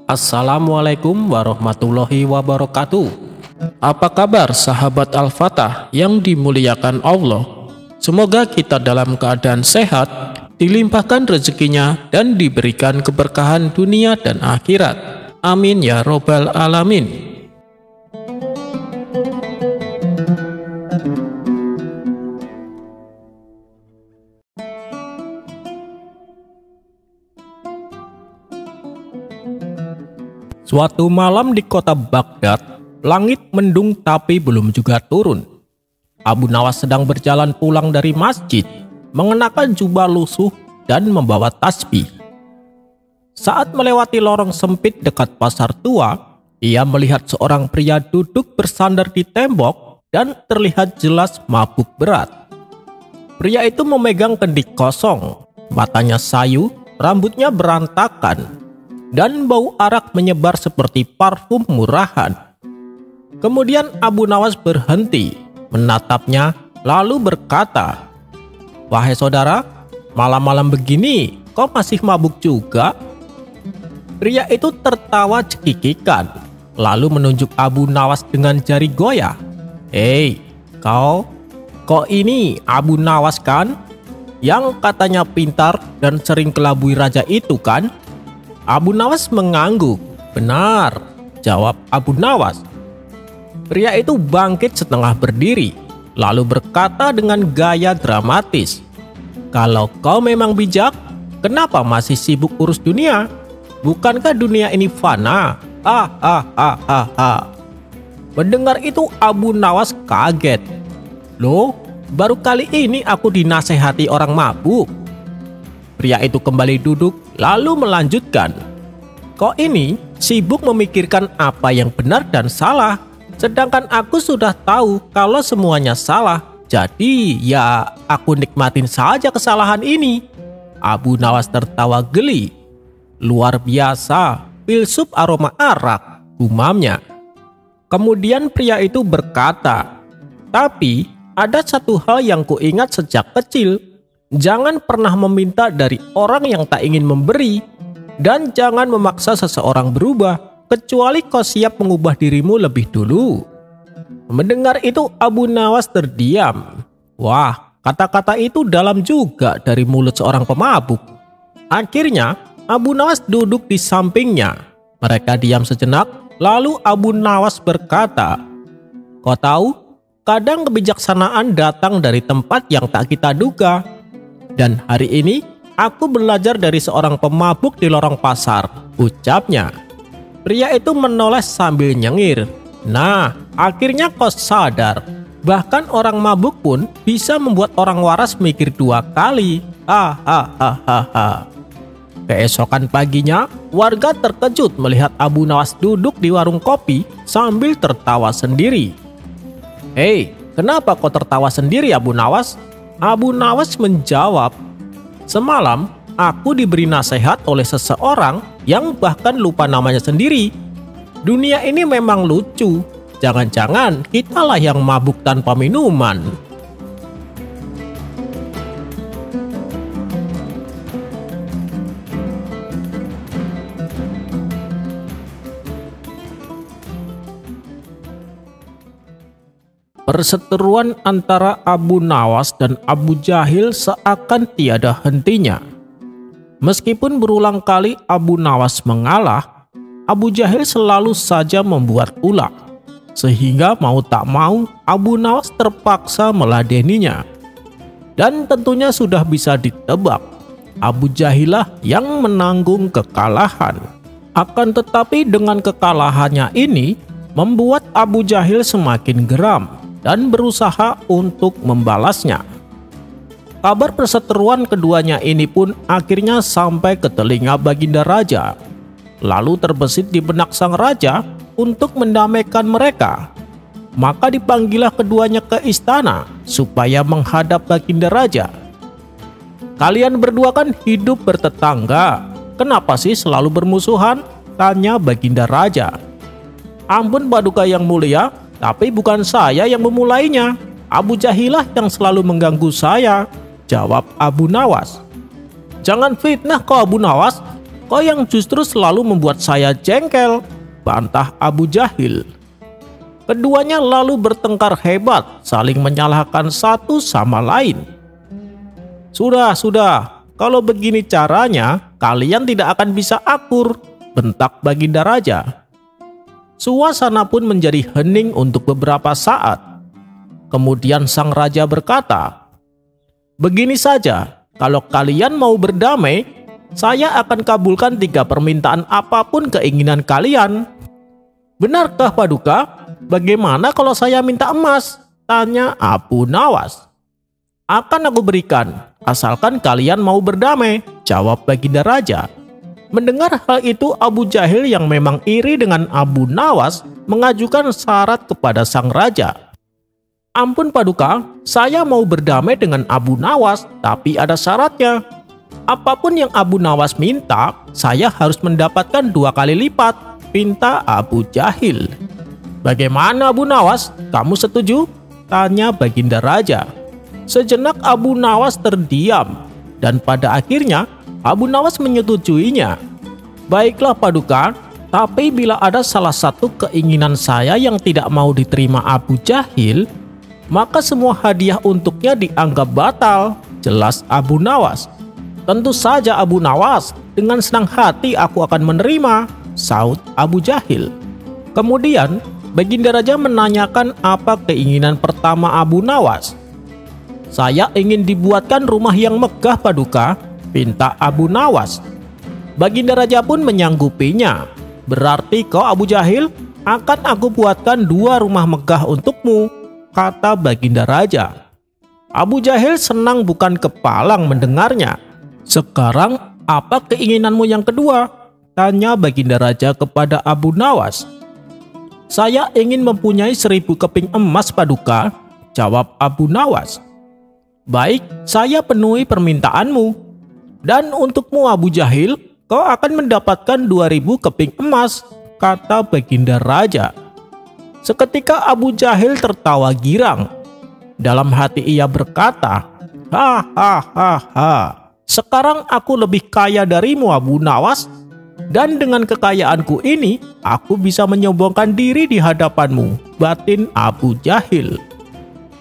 Assalamualaikum warahmatullahi wabarakatuh. Apa kabar sahabat Al-Fatah yang dimuliakan Allah? Semoga kita dalam keadaan sehat, dilimpahkan rezekinya, dan diberikan keberkahan dunia dan akhirat. Amin ya robbal alamin. Suatu malam di kota Baghdad, langit mendung tapi belum juga turun. Abu Nawas sedang berjalan pulang dari masjid, mengenakan jubah lusuh dan membawa tasbih. Saat melewati lorong sempit dekat pasar tua, ia melihat seorang pria duduk bersandar di tembok dan terlihat jelas mabuk berat. Pria itu memegang kendi kosong, matanya sayu, rambutnya berantakan, dan bau arak menyebar seperti parfum murahan. Kemudian Abu Nawas berhenti, menatapnya, lalu berkata, "Wahai saudara, malam-malam begini kau masih mabuk juga?" Pria itu tertawa cekikikan, lalu menunjuk Abu Nawas dengan jari goyah. "Hei, kau ini Abu Nawas kan? Yang katanya pintar dan sering kelabui raja itu kan?" Abu Nawas mengangguk. "Benar," jawab Abu Nawas. Pria itu bangkit setengah berdiri, lalu berkata dengan gaya dramatis, "Kalau kau memang bijak, kenapa masih sibuk urus dunia? Bukankah dunia ini fana?" Mendengar itu Abu Nawas kaget. "Loh, baru kali ini aku dinasehati orang mabuk." Pria itu kembali duduk, lalu melanjutkan, "Kau ini sibuk memikirkan apa yang benar dan salah, sedangkan aku sudah tahu kalau semuanya salah. Jadi ya aku nikmatin saja kesalahan ini." Abu Nawas tertawa geli. "Luar biasa, filsuf aroma arak," gumamnya. Kemudian pria itu berkata, "Tapi ada satu hal yang kuingat sejak kecil. Jangan pernah meminta dari orang yang tak ingin memberi, dan jangan memaksa seseorang berubah, kecuali kau siap mengubah dirimu lebih dulu." Mendengar itu Abu Nawas terdiam. Wah, kata-kata itu dalam juga dari mulut seorang pemabuk. Akhirnya Abu Nawas duduk di sampingnya. Mereka diam sejenak, lalu Abu Nawas berkata, "Kau tahu, kadang kebijaksanaan datang dari tempat yang tak kita duga. Dan hari ini aku belajar dari seorang pemabuk di lorong pasar," ucapnya. Pria itu menoleh sambil nyengir. "Nah, akhirnya kau sadar, bahkan orang mabuk pun bisa membuat orang waras mikir dua kali. Keesokan paginya, warga terkejut melihat Abu Nawas duduk di warung kopi sambil tertawa sendiri. "Hei, kenapa kau tertawa sendiri, Abu Nawas?" Abu Nawas menjawab, "Semalam aku diberi nasihat oleh seseorang yang bahkan lupa namanya sendiri. Dunia ini memang lucu. Jangan-jangan kitalah yang mabuk tanpa minuman." Perseteruan antara Abu Nawas dan Abu Jahil seakan tiada hentinya. Meskipun berulang kali Abu Nawas mengalah, Abu Jahil selalu saja membuat ulah, sehingga mau tak mau Abu Nawas terpaksa meladeninya. Dan tentunya sudah bisa ditebak, Abu Jahilah yang menanggung kekalahan. Akan tetapi dengan kekalahannya ini membuat Abu Jahil semakin geram dan berusaha untuk membalasnya. Kabar perseteruan keduanya ini pun akhirnya sampai ke telinga Baginda Raja. Lalu terbesit di benak sang raja untuk mendamaikan mereka. Maka dipanggillah keduanya ke istana supaya menghadap Baginda Raja. "Kalian berdua kan hidup bertetangga, kenapa sih selalu bermusuhan?" tanya Baginda Raja. "Ampun Paduka yang mulia, tapi bukan saya yang memulainya. Abu Jahilah yang selalu mengganggu saya," jawab Abu Nawas. "Jangan fitnah kau Abu Nawas. Kau yang justru selalu membuat saya jengkel, bantah Abu Jahil. Keduanya lalu bertengkar hebat, saling menyalahkan satu sama lain. Sudah, kalau begini caranya, kalian tidak akan bisa akur, bentak Baginda Raja. Suasana pun menjadi hening untuk beberapa saat. Kemudian sang raja berkata, "Begini saja, kalau kalian mau berdamai, saya akan kabulkan 3 permintaan apapun keinginan kalian." "Benarkah Paduka? Bagaimana kalau saya minta emas?" tanya Abu Nawas. "Akan aku berikan, asalkan kalian mau berdamai," jawab Baginda Raja. Mendengar hal itu, Abu Jahil yang memang iri dengan Abu Nawas mengajukan syarat kepada sang raja. "Ampun Paduka, saya mau berdamai dengan Abu Nawas, tapi ada syaratnya. Apapun yang Abu Nawas minta, saya harus mendapatkan 2 kali lipat," pinta Abu Jahil. "Bagaimana Abu Nawas, kamu setuju?" tanya Baginda Raja. Sejenak Abu Nawas terdiam, dan pada akhirnya Abu Nawas menyetujuinya. "Baiklah Paduka, tapi bila ada salah satu keinginan saya yang tidak mau diterima Abu Jahil, maka semua hadiah untuknya dianggap batal," jelas Abu Nawas. "Tentu saja Abu Nawas, dengan senang hati aku akan menerima," saut Abu Jahil. Kemudian Baginda Raja menanyakan apa keinginan pertama Abu Nawas. "Saya ingin dibuatkan rumah yang megah Paduka," pinta Abu Nawas. Baginda Raja pun menyanggupinya. "Berarti kau Abu Jahil, akan aku buatkan 2 rumah megah untukmu," kata Baginda Raja. Abu Jahil senang bukan kepalang mendengarnya. "Sekarang apa keinginanmu yang kedua?" tanya Baginda Raja kepada Abu Nawas. "Saya ingin mempunyai 1000 keping emas Paduka," jawab Abu Nawas. "Baik, saya penuhi permintaanmu. Dan untukmu Abu Jahil, kau akan mendapatkan 2000 keping emas," kata Baginda Raja. Seketika Abu Jahil tertawa girang. Dalam hati ia berkata, "Hahaha. Sekarang aku lebih kaya darimu Abu Nawas, dan dengan kekayaanku ini aku bisa menyombongkan diri di hadapanmu," batin Abu Jahil.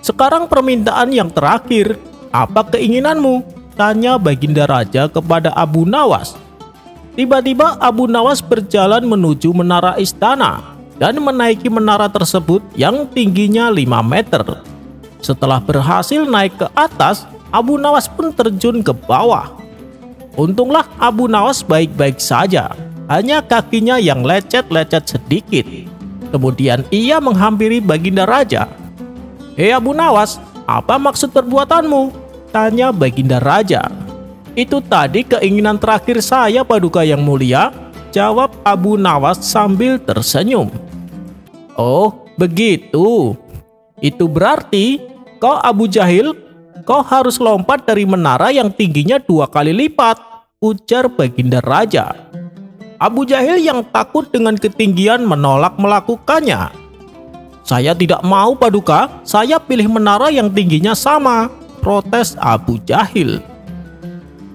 "Sekarang permintaan yang terakhir, apa keinginanmu?" tanya Baginda Raja kepada Abu Nawas. Tiba-tiba Abu Nawas berjalan menuju menara istana dan menaiki menara tersebut yang tingginya 5 meter. Setelah berhasil naik ke atas, Abu Nawas pun terjun ke bawah. Untunglah Abu Nawas baik-baik saja, hanya kakinya yang lecet-lecet sedikit. Kemudian ia menghampiri Baginda Raja. "Hei Abu Nawas, apa maksud perbuatanmu?" tanya Baginda Raja. "Itu tadi keinginan terakhir saya Paduka yang mulia," jawab Abu Nawas sambil tersenyum. "Oh, begitu. Itu berarti kau Abu Jahil, kau harus lompat dari menara yang tingginya 2 kali lipat," ujar Baginda Raja. Abu Jahil yang takut dengan ketinggian menolak melakukannya. "Saya tidak mau Paduka, saya pilih menara yang tingginya sama," protes Abu Jahil.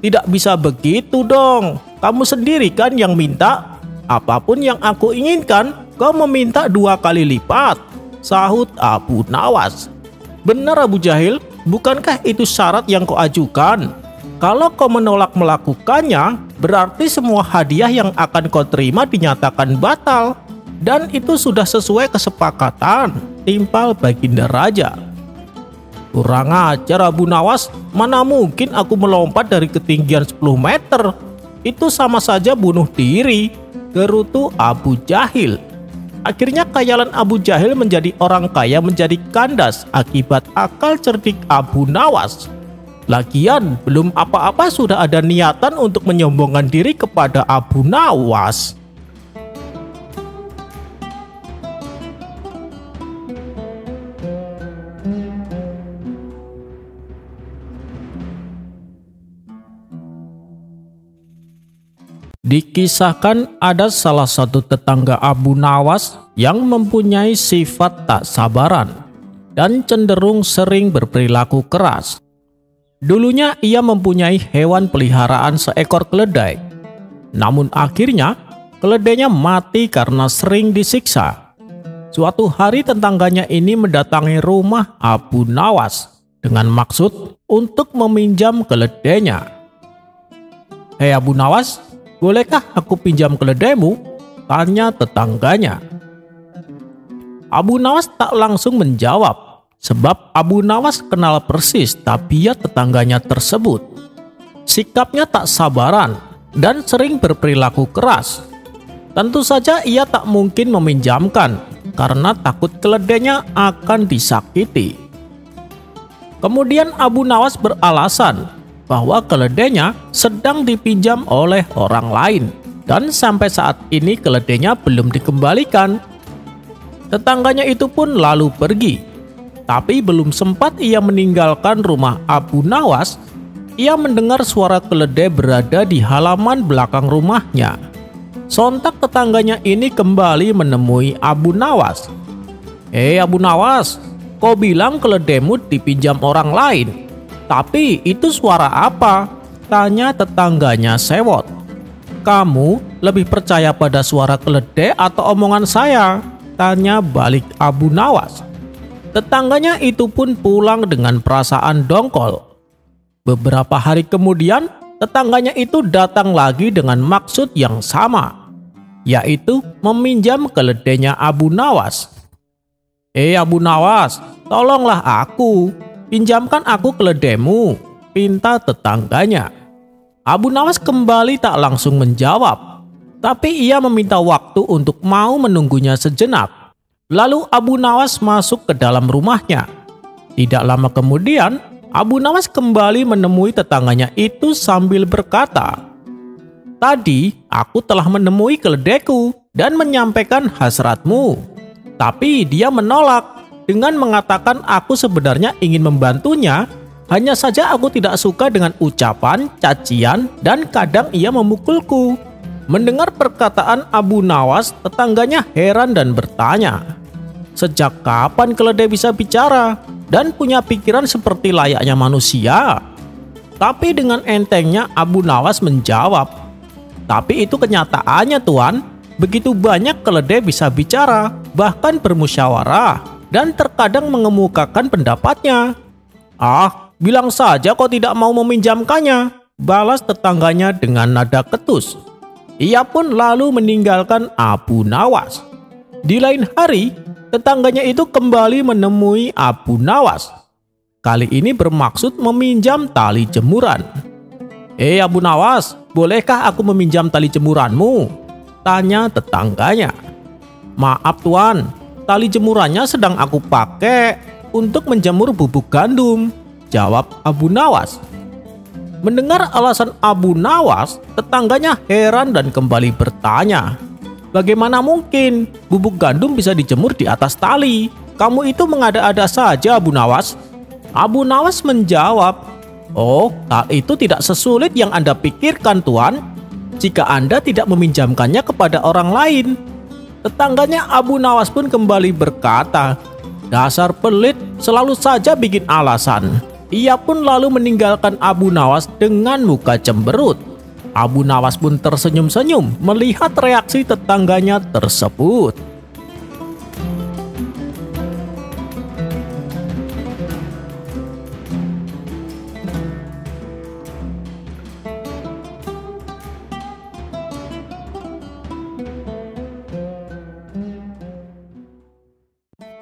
"Tidak bisa begitu dong, kamu sendiri kan yang minta. Apapun yang aku inginkan, kau meminta 2 kali lipat," sahut Abu Nawas. "Benar Abu Jahil, bukankah itu syarat yang kau ajukan? Kalau kau menolak melakukannya, berarti semua hadiah yang akan kau terima dinyatakan batal. Dan itu sudah sesuai kesepakatan," timpal Baginda Raja. "Kurang ajar Abu Nawas, mana mungkin aku melompat dari ketinggian 10 meter. Itu sama saja bunuh diri," gerutu Abu Jahil. Akhirnya khayalan Abu Jahil menjadi orang kaya menjadi kandas akibat akal cerdik Abu Nawas. Lagian belum apa-apa sudah ada niatan untuk menyombongkan diri kepada Abu Nawas. Dikisahkan ada salah satu tetangga Abu Nawas yang mempunyai sifat tak sabaran dan cenderung sering berperilaku keras. Dulunya ia mempunyai hewan peliharaan seekor keledai. Namun akhirnya keledainya mati karena sering disiksa. Suatu hari tetangganya ini mendatangi rumah Abu Nawas dengan maksud untuk meminjam keledainya. "Hei Abu Nawas, bolehkah aku pinjam keledaimu?" tanya tetangganya. Abu Nawas tak langsung menjawab, sebab Abu Nawas kenal persis tabiat tetangganya tersebut. Sikapnya tak sabaran dan sering berperilaku keras. Tentu saja ia tak mungkin meminjamkan karena takut keledainya akan disakiti. Kemudian Abu Nawas beralasan bahwa keledainya sedang dipinjam oleh orang lain dan sampai saat ini keledainya belum dikembalikan. Tetangganya itu pun lalu pergi. Tapi belum sempat ia meninggalkan rumah Abu Nawas, ia mendengar suara keledai berada di halaman belakang rumahnya. Sontak tetangganya ini kembali menemui Abu Nawas. "Hei Abu Nawas, kau bilang keledaimu dipinjam orang lain. Tapi itu suara apa?" tanya tetangganya sewot. "Kamu lebih percaya pada suara keledai atau omongan saya?" tanya balik Abu Nawas. Tetangganya itu pun pulang dengan perasaan dongkol. Beberapa hari kemudian, tetangganya itu datang lagi dengan maksud yang sama, yaitu meminjam keledainya Abu Nawas. "Hei Abu Nawas, tolonglah aku, pinjamkan aku keledaimu," pinta tetangganya. Abu Nawas kembali tak langsung menjawab, tapi ia meminta waktu untuk mau menunggunya sejenak. Lalu Abu Nawas masuk ke dalam rumahnya. Tidak lama kemudian, Abu Nawas kembali menemui tetangganya itu sambil berkata, "Tadi aku telah menemui keledaiku dan menyampaikan hasratmu. Tapi dia menolak dengan mengatakan aku sebenarnya ingin membantunya. Hanya saja aku tidak suka dengan ucapan, cacian, dan kadang ia memukulku." Mendengar perkataan Abu Nawas, tetangganya heran dan bertanya, "Sejak kapan keledai bisa bicara dan punya pikiran seperti layaknya manusia?" Tapi dengan entengnya Abu Nawas menjawab, "Tapi itu kenyataannya Tuan. Begitu banyak keledai bisa bicara, bahkan bermusyawarah, dan terkadang mengemukakan pendapatnya." "Ah, bilang saja kau tidak mau meminjamkannya," balas tetangganya dengan nada ketus. Ia pun lalu meninggalkan Abu Nawas. Di lain hari, tetangganya itu kembali menemui Abu Nawas. Kali ini bermaksud meminjam tali jemuran. "Hei Abu Nawas, bolehkah aku meminjam tali jemuranmu?" tanya tetangganya. "Maaf Tuan, tali jemurannya sedang aku pakai untuk menjemur bubuk gandum," jawab Abu Nawas. Mendengar alasan Abu Nawas, tetangganya heran dan kembali bertanya, "Bagaimana mungkin bubuk gandum bisa dijemur di atas tali? Kamu itu mengada-ada saja Abu Nawas." Abu Nawas menjawab, "Oh, hal itu tidak sesulit yang Anda pikirkan Tuan, jika Anda tidak meminjamkannya kepada orang lain." Tetangganya Abu Nawas pun kembali berkata, "Dasar pelit, selalu saja bikin alasan." Ia pun lalu meninggalkan Abu Nawas dengan muka cemberut. Abu Nawas pun tersenyum-senyum melihat reaksi tetangganya tersebut.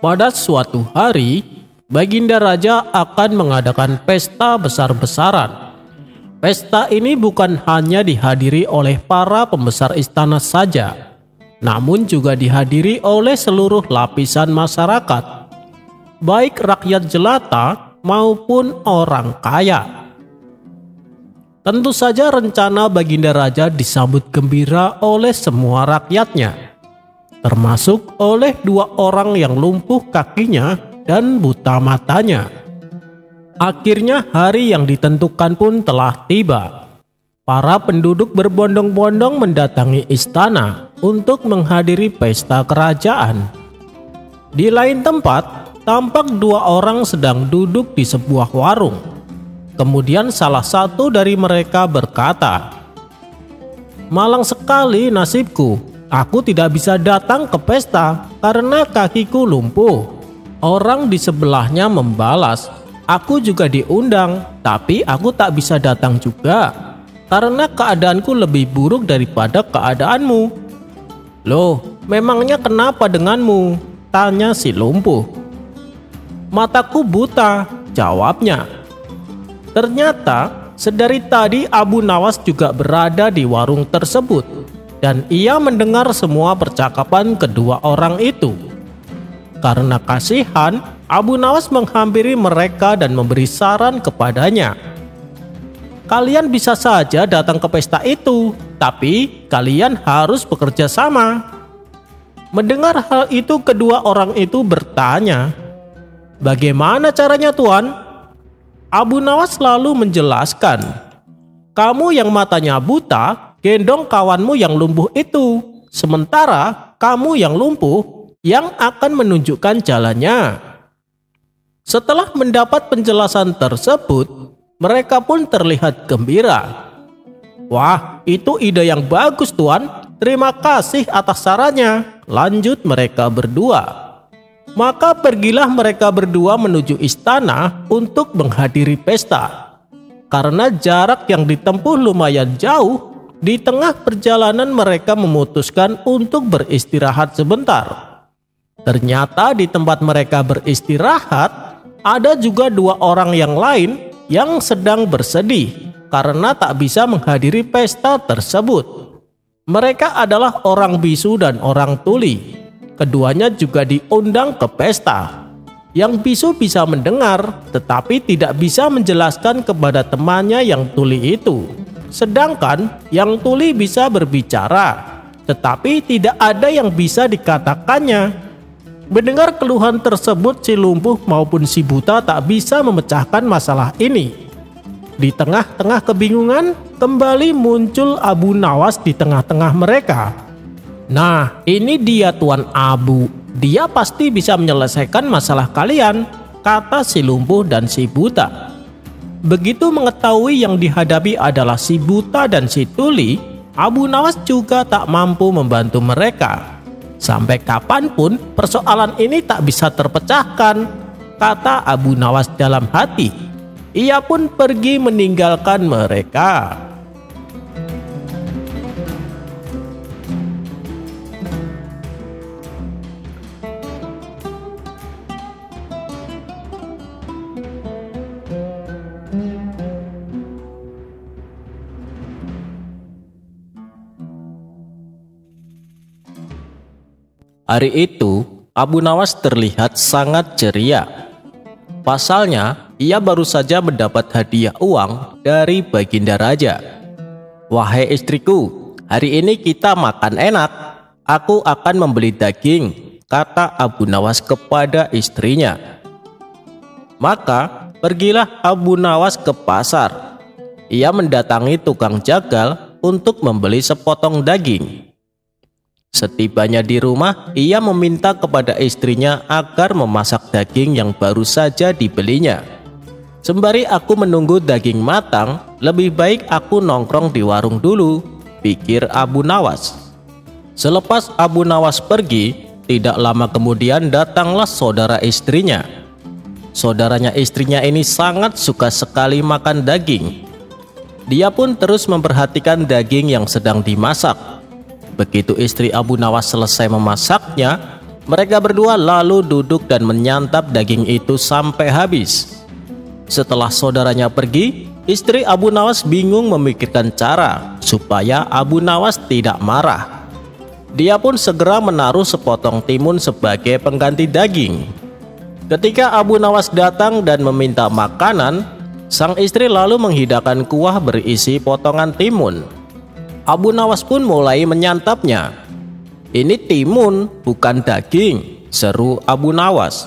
Pada suatu hari, Baginda Raja akan mengadakan pesta besar-besaran. Pesta ini bukan hanya dihadiri oleh para pembesar istana saja, namun juga dihadiri oleh seluruh lapisan masyarakat, baik rakyat jelata maupun orang kaya. Tentu saja rencana Baginda Raja disambut gembira oleh semua rakyatnya, termasuk oleh 2 orang yang lumpuh kakinya dan buta matanya. Akhirnya hari yang ditentukan pun telah tiba. Para penduduk berbondong-bondong mendatangi istana untuk menghadiri pesta kerajaan. Di lain tempat, tampak 2 orang sedang duduk di sebuah warung. Kemudian salah satu dari mereka berkata, Malang sekali nasibku. Aku tidak bisa datang ke pesta karena kakiku lumpuh. Orang di sebelahnya membalas, aku juga diundang, tapi aku tak bisa datang juga karena keadaanku lebih buruk daripada keadaanmu. Loh, memangnya kenapa denganmu? Tanya si lumpuh. Mataku buta, jawabnya. Ternyata sedari tadi Abu Nawas juga berada di warung tersebut dan ia mendengar semua percakapan kedua orang itu. Karena kasihan, Abu Nawas menghampiri mereka dan memberi saran kepadanya. Kalian bisa saja datang ke pesta itu, tapi kalian harus bekerja sama. Mendengar hal itu, kedua orang itu bertanya, "Bagaimana caranya, Tuan?" Abu Nawas lalu menjelaskan, "Kamu yang matanya buta, gendong kawanmu yang lumpuh itu. Sementara kamu yang lumpuh yang akan menunjukkan jalannya." Setelah mendapat penjelasan tersebut, mereka pun terlihat gembira. "Wah, itu ide yang bagus, Tuan. Terima kasih atas sarannya," lanjut mereka berdua. Maka pergilah mereka berdua menuju istana untuk menghadiri pesta. Karena jarak yang ditempuh lumayan jauh, di tengah perjalanan mereka memutuskan untuk beristirahat sebentar. Ternyata di tempat mereka beristirahat, ada juga dua orang yang lain yang sedang bersedih karena tak bisa menghadiri pesta tersebut. Mereka adalah orang bisu dan orang tuli. Keduanya juga diundang ke pesta. Yang bisu bisa mendengar, tetapi tidak bisa menjelaskan kepada temannya yang tuli itu. Sedangkan yang tuli bisa berbicara, tetapi tidak ada yang bisa dikatakannya. Mendengar keluhan tersebut, si lumpuh maupun si buta tak bisa memecahkan masalah ini. Di tengah-tengah kebingungan, kembali muncul Abu Nawas di tengah-tengah mereka. "Nah, ini dia Tuan Abu. Dia pasti bisa menyelesaikan masalah kalian," kata si lumpuh dan si buta. Begitu mengetahui yang dihadapi adalah si buta dan si tuli, Abu Nawas juga tak mampu membantu mereka. "Sampai kapanpun persoalan ini tak bisa terpecahkan," kata Abu Nawas dalam hati. Ia pun pergi meninggalkan mereka. Hari itu, Abu Nawas terlihat sangat ceria. Pasalnya, ia baru saja mendapat hadiah uang dari Baginda Raja. "Wahai istriku, hari ini kita makan enak. Aku akan membeli daging," kata Abu Nawas kepada istrinya. Maka, pergilah Abu Nawas ke pasar. Ia mendatangi tukang jagal untuk membeli sepotong daging. Setibanya di rumah, ia meminta kepada istrinya agar memasak daging yang baru saja dibelinya. "Sembari aku menunggu daging matang, lebih baik aku nongkrong di warung dulu," pikir Abu Nawas. Selepas Abu Nawas pergi, tidak lama kemudian datanglah saudara istrinya. Saudaranya istrinya ini sangat suka sekali makan daging. Dia pun terus memperhatikan daging yang sedang dimasak. Begitu istri Abu Nawas selesai memasaknya, mereka berdua lalu duduk dan menyantap daging itu sampai habis. Setelah saudaranya pergi, istri Abu Nawas bingung memikirkan cara supaya Abu Nawas tidak marah. Dia pun segera menaruh sepotong timun sebagai pengganti daging. Ketika Abu Nawas datang dan meminta makanan, sang istri lalu menghidangkan kuah berisi potongan timun. Abu Nawas pun mulai menyantapnya. "Ini timun, bukan daging," seru Abu Nawas.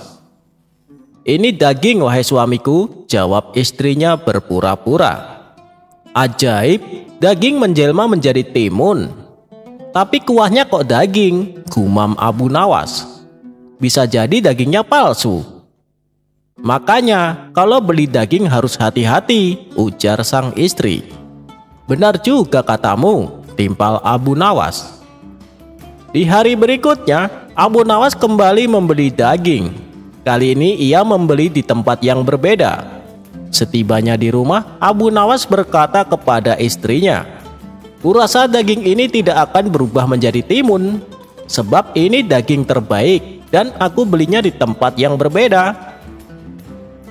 "Ini daging, wahai suamiku," jawab istrinya berpura-pura. "Ajaib, daging menjelma menjadi timun. Tapi kuahnya kok daging," gumam Abu Nawas. "Bisa jadi dagingnya palsu." "Makanya kalau beli daging harus hati-hati," ujar sang istri. "Benar juga katamu, setimpal Abu Nawas. Di hari berikutnya, Abu Nawas kembali membeli daging. Kali ini ia membeli di tempat yang berbeda. Setibanya di rumah, Abu Nawas berkata kepada istrinya, "Kurasa daging ini tidak akan berubah menjadi timun, sebab ini daging terbaik dan aku belinya di tempat yang berbeda."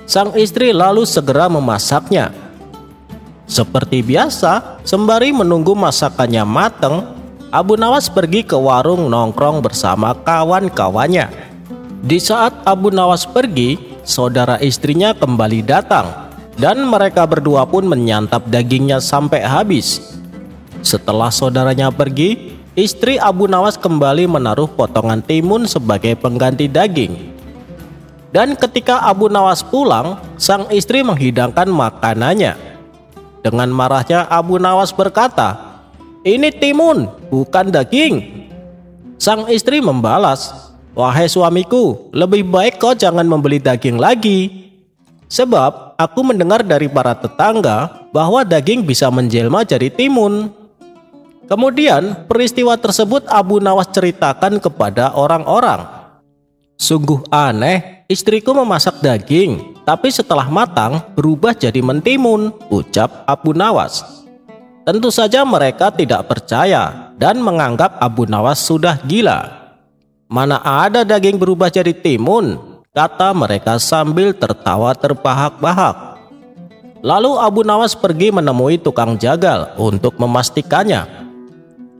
Sang istri lalu segera memasaknya. Seperti biasa, sembari menunggu masakannya matang, Abu Nawas pergi ke warung nongkrong bersama kawan-kawannya. Di saat Abu Nawas pergi, saudara istrinya kembali datang dan mereka berdua pun menyantap dagingnya sampai habis. Setelah saudaranya pergi, istri Abu Nawas kembali menaruh potongan timun sebagai pengganti daging. Dan ketika Abu Nawas pulang, sang istri menghidangkan makanannya. Dengan marahnya Abu Nawas berkata, "Ini timun, bukan daging." Sang istri membalas, "Wahai suamiku, lebih baik kau jangan membeli daging lagi. Sebab aku mendengar dari para tetangga bahwa daging bisa menjelma jadi timun." Kemudian peristiwa tersebut Abu Nawas ceritakan kepada orang-orang. "Sungguh aneh, istriku memasak daging, tapi setelah matang berubah jadi mentimun," ucap Abu Nawas. Tentu saja mereka tidak percaya dan menganggap Abu Nawas sudah gila. "Mana ada daging berubah jadi timun?" kata mereka sambil tertawa terbahak-bahak. Lalu Abu Nawas pergi menemui tukang jagal untuk memastikannya.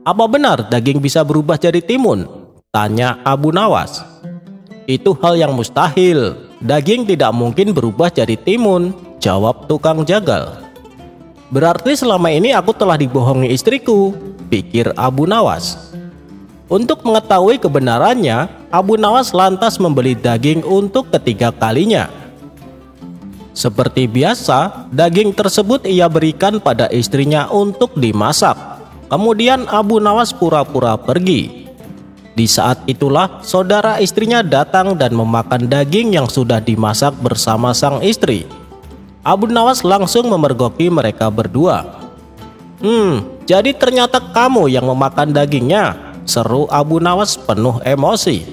"Apa benar daging bisa berubah jadi timun?" tanya Abu Nawas. "Itu hal yang mustahil. Daging tidak mungkin berubah jadi timun," jawab tukang jagal. "Berarti selama ini aku telah dibohongi istriku," pikir Abu Nawas. Untuk mengetahui kebenarannya, Abu Nawas lantas membeli daging untuk ketiga kalinya. Seperti biasa, daging tersebut ia berikan pada istrinya untuk dimasak. Kemudian Abu Nawas pura-pura pergi. Di saat itulah saudara istrinya datang dan memakan daging yang sudah dimasak bersama sang istri. Abu Nawas langsung memergoki mereka berdua. Jadi ternyata kamu yang memakan dagingnya," seru Abu Nawas penuh emosi.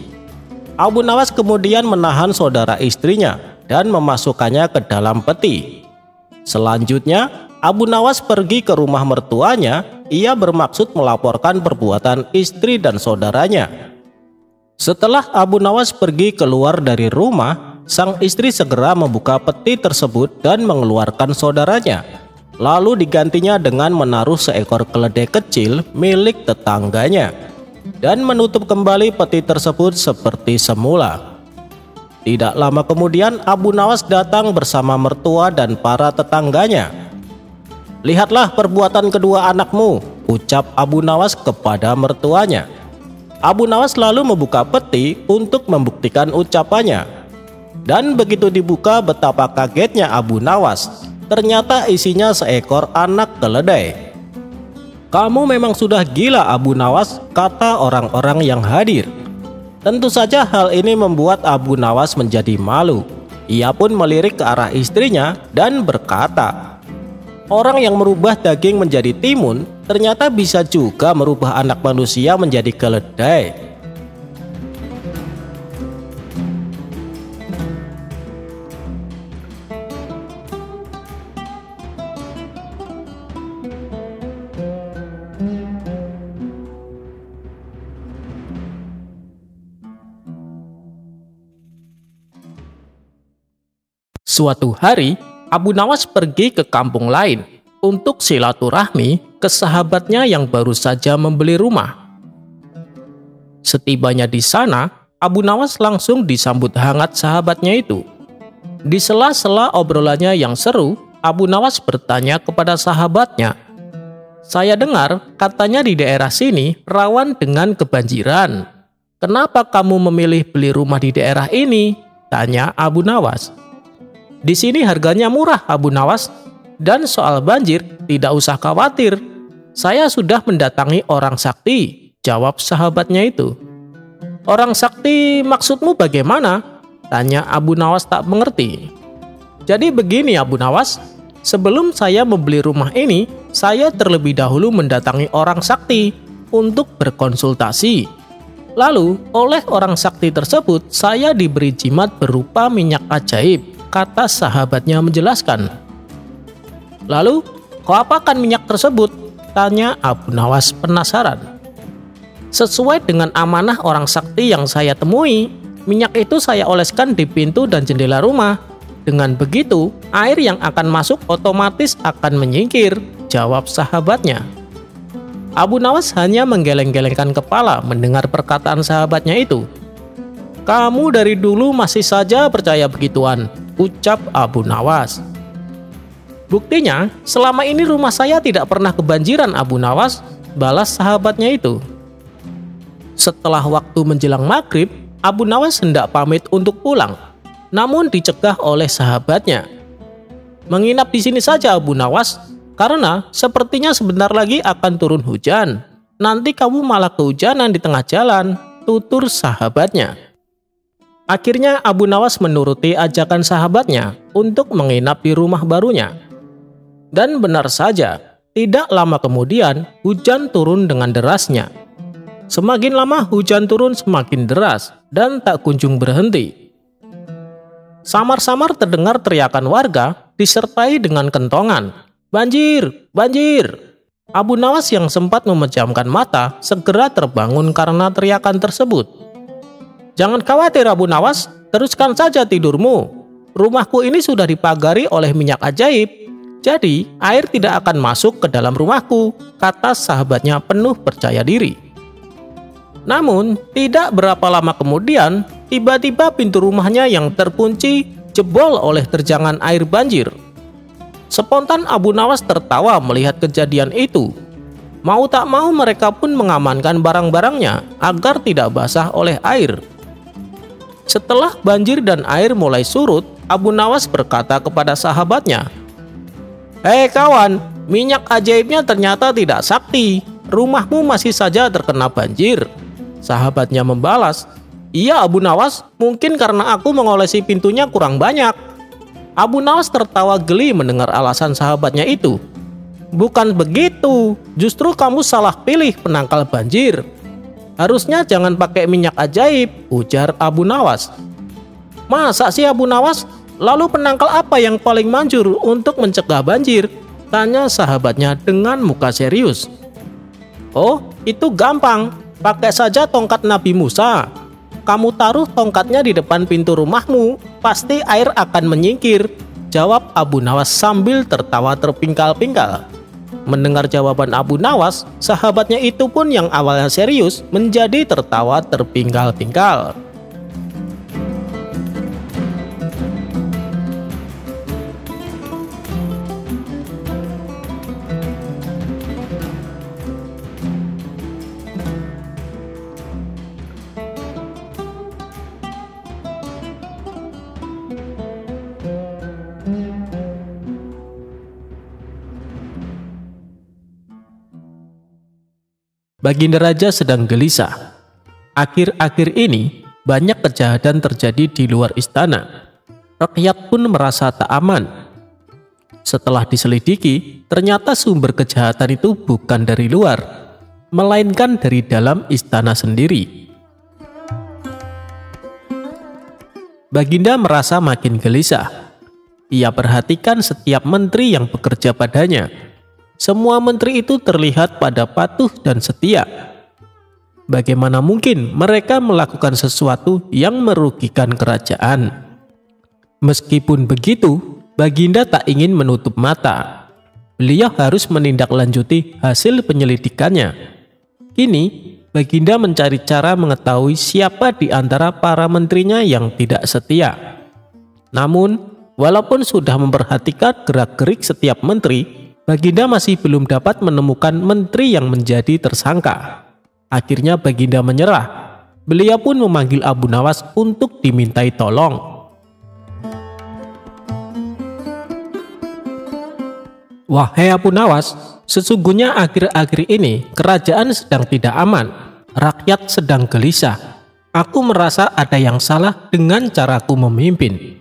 Abu Nawas kemudian menahan saudara istrinya dan memasukkannya ke dalam peti. Selanjutnya, Abu Nawas pergi ke rumah mertuanya. Ia bermaksud melaporkan perbuatan istri dan saudaranya. Setelah Abu Nawas pergi keluar dari rumah, sang istri segera membuka peti tersebut dan mengeluarkan saudaranya. Lalu digantinya dengan menaruh seekor keledai kecil milik tetangganya dan menutup kembali peti tersebut seperti semula. Tidak lama kemudian Abu Nawas datang bersama mertua dan para tetangganya. "Lihatlah perbuatan kedua anakmu," ucap Abu Nawas kepada mertuanya. Abu Nawas lalu membuka peti untuk membuktikan ucapannya. Dan begitu dibuka, betapa kagetnya Abu Nawas. Ternyata isinya seekor anak keledai. "Kamu memang sudah gila, Abu Nawas," kata orang-orang yang hadir. Tentu saja hal ini membuat Abu Nawas menjadi malu. Ia pun melirik ke arah istrinya dan berkata, "Orang yang merubah daging menjadi timun ternyata bisa juga merubah anak manusia menjadi keledai." Suatu hari, Abu Nawas pergi ke kampung lain untuk silaturahmi ke sahabatnya yang baru saja membeli rumah. Setibanya di sana, Abu Nawas langsung disambut hangat sahabatnya itu. Di sela-sela obrolannya yang seru, Abu Nawas bertanya kepada sahabatnya, "Saya dengar katanya di daerah sini rawan dengan kebanjiran. Kenapa kamu memilih beli rumah di daerah ini?" tanya Abu Nawas. "Di sini harganya murah, Abu Nawas, dan soal banjir tidak usah khawatir. Saya sudah mendatangi orang sakti," jawab sahabatnya itu. "Orang sakti maksudmu bagaimana?" tanya Abu Nawas tak mengerti. "Jadi begini Abu Nawas, Sebelum saya membeli rumah ini, saya terlebih dahulu mendatangi orang sakti untuk berkonsultasi. Lalu, oleh orang sakti tersebut, saya diberi jimat berupa minyak ajaib, kata sahabatnya menjelaskan. Lalu, kau apakan minyak tersebut? Tanya Abu Nawas penasaran. Sesuai dengan amanah orang sakti yang saya temui, minyak itu saya oleskan di pintu dan jendela rumah. Dengan begitu, air yang akan masuk otomatis akan menyingkir, jawab sahabatnya. Abu Nawas hanya menggeleng-gelengkan kepala mendengar perkataan sahabatnya itu. Kamu dari dulu masih saja percaya begituan, ucap Abu Nawas. Buktinya, selama ini rumah saya tidak pernah kebanjiran, Abu Nawas, balas sahabatnya itu. Setelah waktu menjelang maghrib, Abu Nawas hendak pamit untuk pulang, namun dicegah oleh sahabatnya. Menginap di sini saja, Abu Nawas, karena sepertinya sebentar lagi akan turun hujan. Nanti kamu malah kehujanan di tengah jalan, tutur sahabatnya. Akhirnya Abu Nawas menuruti ajakan sahabatnya untuk menginap di rumah barunya. Dan benar saja, tidak lama kemudian hujan turun dengan derasnya. Semakin lama hujan turun semakin deras dan tak kunjung berhenti. Samar-samar terdengar teriakan warga disertai dengan kentongan. Banjir! Banjir! Abu Nawas yang sempat memejamkan mata segera terbangun karena teriakan tersebut. Jangan khawatir Abu Nawas, teruskan saja tidurmu. Rumahku ini sudah dipagari oleh minyak ajaib, jadi air tidak akan masuk ke dalam rumahku, kata sahabatnya penuh percaya diri. Namun, tidak berapa lama kemudian, tiba-tiba pintu rumahnya yang terkunci jebol oleh terjangan air banjir. Spontan Abu Nawas tertawa melihat kejadian itu. Mau tak mau mereka pun mengamankan barang-barangnya agar tidak basah oleh air. Setelah banjir dan air mulai surut, Abu Nawas berkata kepada sahabatnya, "Hei kawan, minyak ajaibnya ternyata tidak sakti. Rumahmu masih saja terkena banjir." Sahabatnya membalas, "Iya Abu Nawas, mungkin karena aku mengolesi pintunya kurang banyak." Abu Nawas tertawa geli mendengar alasan sahabatnya itu. "Bukan begitu, justru kamu salah pilih penangkal banjir. Harusnya jangan pakai minyak ajaib," ujar Abu Nawas. "Masa sih Abu Nawas? Lalu penangkal apa yang paling manjur untuk mencegah banjir?" tanya sahabatnya dengan muka serius. "Oh, itu gampang. Pakai saja tongkat Nabi Musa. Kamu taruh tongkatnya di depan pintu rumahmu, pasti air akan menyingkir," jawab Abu Nawas sambil tertawa terpingkal-pingkal. Mendengar jawaban Abu Nawas, sahabatnya itu pun yang awalnya serius menjadi tertawa terpingkal-pingkal. Baginda Raja sedang gelisah. Akhir-akhir ini banyak kejahatan terjadi di luar istana. Rakyat pun merasa tak aman. Setelah diselidiki, ternyata sumber kejahatan itu bukan dari luar, melainkan dari dalam istana sendiri. Baginda merasa makin gelisah. Ia perhatikan setiap menteri yang bekerja padanya. Semua menteri itu terlihat pada patuh dan setia. Bagaimana mungkin mereka melakukan sesuatu yang merugikan kerajaan? Meskipun begitu, Baginda tak ingin menutup mata. Beliau harus menindaklanjuti hasil penyelidikannya. Kini, Baginda mencari cara mengetahui siapa di antara para menterinya yang tidak setia. Namun, walaupun sudah memperhatikan gerak-gerik setiap menteri, Baginda masih belum dapat menemukan menteri yang menjadi tersangka. Akhirnya Baginda menyerah. Beliau pun memanggil Abu Nawas untuk dimintai tolong. "Wahai Abu Nawas, sesungguhnya akhir-akhir ini kerajaan sedang tidak aman. Rakyat sedang gelisah. Aku merasa ada yang salah dengan caraku memimpin."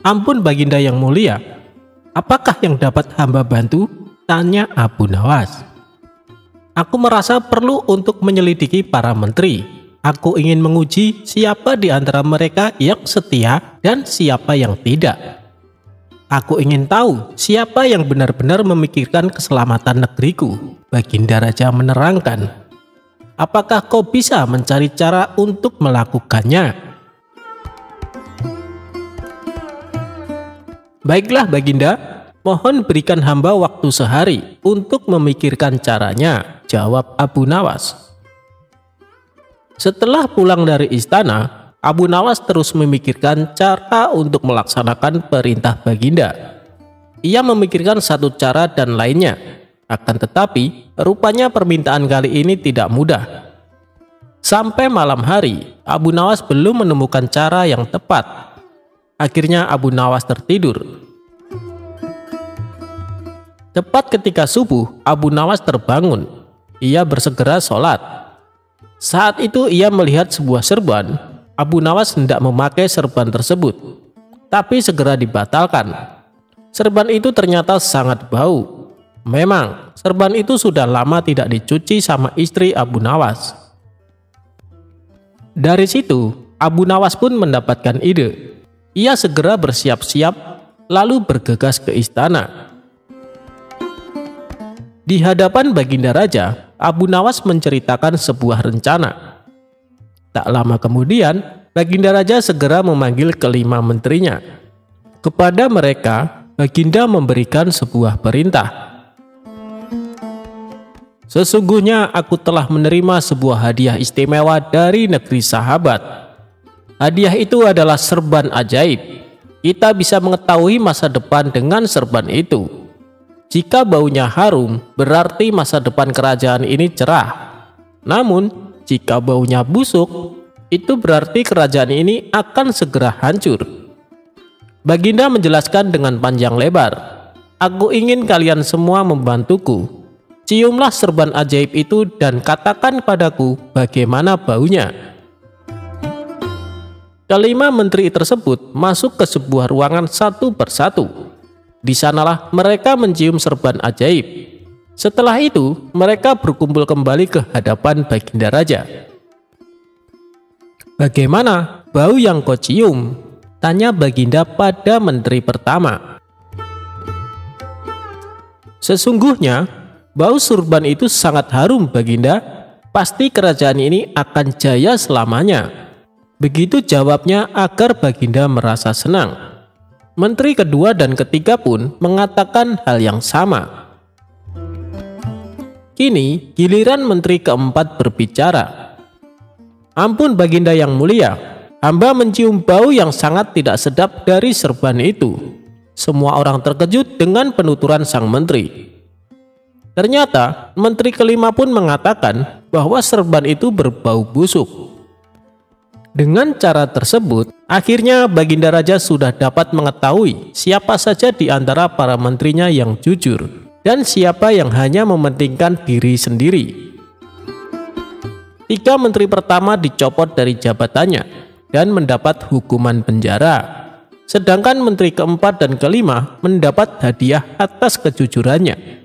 "Ampun Baginda yang mulia, apakah yang dapat hamba bantu? Tanya Abu Nawas. Aku merasa perlu untuk menyelidiki para menteri. Aku ingin menguji siapa di antara mereka yang setia dan siapa yang tidak. Aku ingin tahu siapa yang benar-benar memikirkan keselamatan negeriku. Baginda Raja menerangkan. Apakah kau bisa mencari cara untuk melakukannya? Baiklah Baginda, mohon berikan hamba waktu sehari untuk memikirkan caranya, jawab Abu Nawas. Setelah pulang dari istana, Abu Nawas terus memikirkan cara untuk melaksanakan perintah Baginda. Ia memikirkan satu cara dan lainnya, akan tetapi rupanya permintaan kali ini tidak mudah. Sampai malam hari, Abu Nawas belum menemukan cara yang tepat. Akhirnya Abu Nawas tertidur. Tepat ketika subuh, Abu Nawas terbangun. Ia bersegera sholat. Saat itu ia melihat sebuah serban. Abu Nawas hendak memakai serban tersebut, tapi segera dibatalkan. Serban itu ternyata sangat bau. Memang, serban itu sudah lama tidak dicuci sama istri Abu Nawas. Dari situ, Abu Nawas pun mendapatkan ide. Ia segera bersiap-siap, lalu bergegas ke istana. Di hadapan Baginda Raja, Abu Nawas menceritakan sebuah rencana. Tak lama kemudian, Baginda Raja segera memanggil kelima menterinya. Kepada mereka, Baginda memberikan sebuah perintah. Sesungguhnya aku telah menerima sebuah hadiah istimewa dari negeri sahabat. Hadiah itu adalah serban ajaib. Kita bisa mengetahui masa depan dengan serban itu. Jika baunya harum, berarti masa depan kerajaan ini cerah. Namun, jika baunya busuk, itu berarti kerajaan ini akan segera hancur. Baginda menjelaskan dengan panjang lebar. Aku ingin kalian semua membantuku. Ciumlah serban ajaib itu dan katakan padaku bagaimana baunya. Kelima menteri tersebut masuk ke sebuah ruangan satu persatu. Di sanalah mereka mencium serban ajaib. Setelah itu, mereka berkumpul kembali ke hadapan Baginda Raja. Bagaimana bau yang kau cium? Tanya Baginda pada menteri pertama. Sesungguhnya, bau serban itu sangat harum Baginda. Pasti kerajaan ini akan jaya selamanya. Begitu jawabnya agar Baginda merasa senang. Menteri kedua dan ketiga pun mengatakan hal yang sama. Kini giliran menteri keempat berbicara. Ampun Baginda yang mulia, hamba mencium bau yang sangat tidak sedap dari serban itu. Semua orang terkejut dengan penuturan sang menteri. Ternyata menteri kelima pun mengatakan bahwa serban itu berbau busuk. Dengan cara tersebut, akhirnya Baginda Raja sudah dapat mengetahui siapa saja di antara para menterinya yang jujur dan siapa yang hanya mementingkan diri sendiri. Tiga menteri pertama dicopot dari jabatannya dan mendapat hukuman penjara. Sedangkan menteri keempat dan kelima mendapat hadiah atas kejujurannya.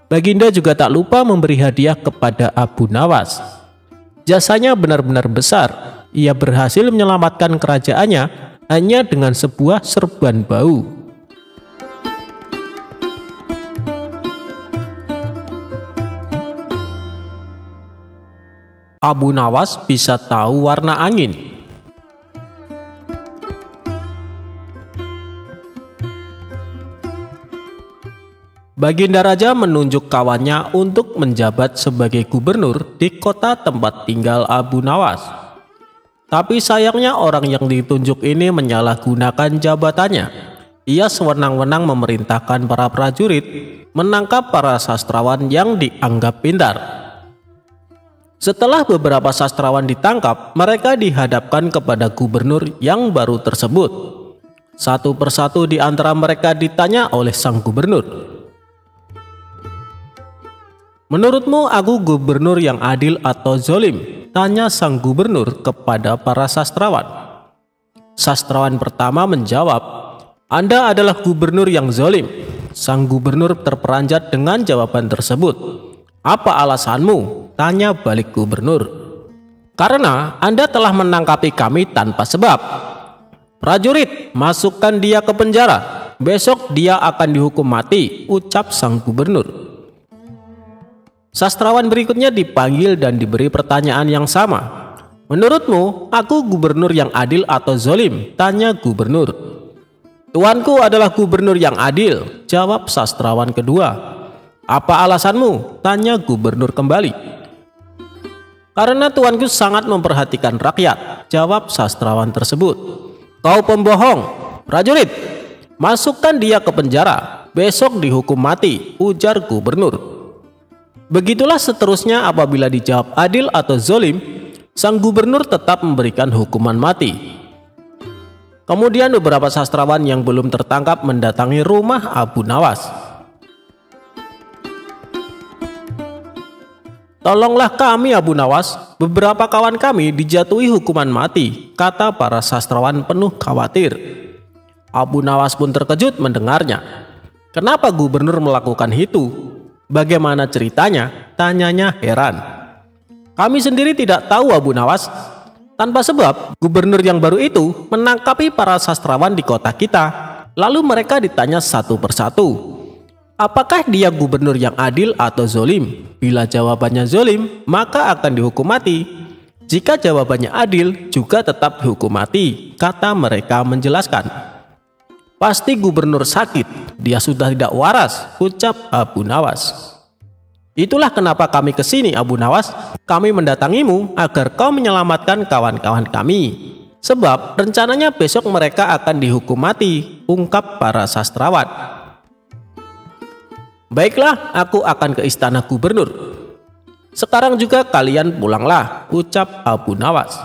Baginda juga tak lupa memberi hadiah kepada Abu Nawas. Jasanya benar-benar besar. Ia berhasil menyelamatkan kerajaannya hanya dengan sebuah serban bau. Abu Nawas bisa tahu warna angin. Baginda Raja menunjuk kawannya untuk menjabat sebagai gubernur di kota tempat tinggal Abu Nawas. Tapi sayangnya orang yang ditunjuk ini menyalahgunakan jabatannya. Ia sewenang-wenang memerintahkan para prajurit menangkap para sastrawan yang dianggap pintar. Setelah beberapa sastrawan ditangkap, mereka dihadapkan kepada gubernur yang baru tersebut. Satu persatu di antara mereka ditanya oleh sang gubernur. Menurutmu aku gubernur yang adil atau zolim? Tanya sang gubernur kepada para sastrawan. Sastrawan pertama menjawab, Anda adalah gubernur yang zolim. Sang gubernur terperanjat dengan jawaban tersebut. "Apa alasanmu?" tanya balik gubernur. "Karena Anda telah menangkapi kami tanpa sebab." "Prajurit, masukkan dia ke penjara. Besok dia akan dihukum mati," ucap sang gubernur. Sastrawan berikutnya dipanggil dan diberi pertanyaan yang sama. "Menurutmu, aku gubernur yang adil atau zolim?" tanya gubernur. "Tuanku adalah gubernur yang adil," jawab sastrawan kedua. "Apa alasanmu?" tanya gubernur kembali. "Karena tuanku sangat memperhatikan rakyat," jawab sastrawan tersebut. "Kau pembohong. Prajurit, masukkan dia ke penjara. Besok dihukum mati," ujar gubernur. Begitulah seterusnya. Apabila dijawab adil atau zolim, sang gubernur tetap memberikan hukuman mati. Kemudian beberapa sastrawan yang belum tertangkap mendatangi rumah Abu Nawas. "Tolonglah kami Abu Nawas, beberapa kawan kami dijatuhi hukuman mati," kata para sastrawan penuh khawatir. Abu Nawas pun terkejut mendengarnya. "Kenapa gubernur melakukan itu? Bagaimana ceritanya?" tanyanya heran. "Kami sendiri tidak tahu Abu Nawas. Tanpa sebab, gubernur yang baru itu menangkapi para sastrawan di kota kita. Lalu mereka ditanya satu persatu, apakah dia gubernur yang adil atau zolim? Bila jawabannya zolim, maka akan dihukum mati. Jika jawabannya adil, juga tetap dihukum mati," kata mereka menjelaskan. "Pasti gubernur sakit, dia sudah tidak waras," ucap Abu Nawas. "Itulah kenapa kami ke sini Abu Nawas. Kami mendatangimu agar kau menyelamatkan kawan-kawan kami. Sebab rencananya besok mereka akan dihukum mati," ungkap para sastrawan. "Baiklah, aku akan ke istana gubernur. Sekarang juga kalian pulanglah," ucap Abu Nawas.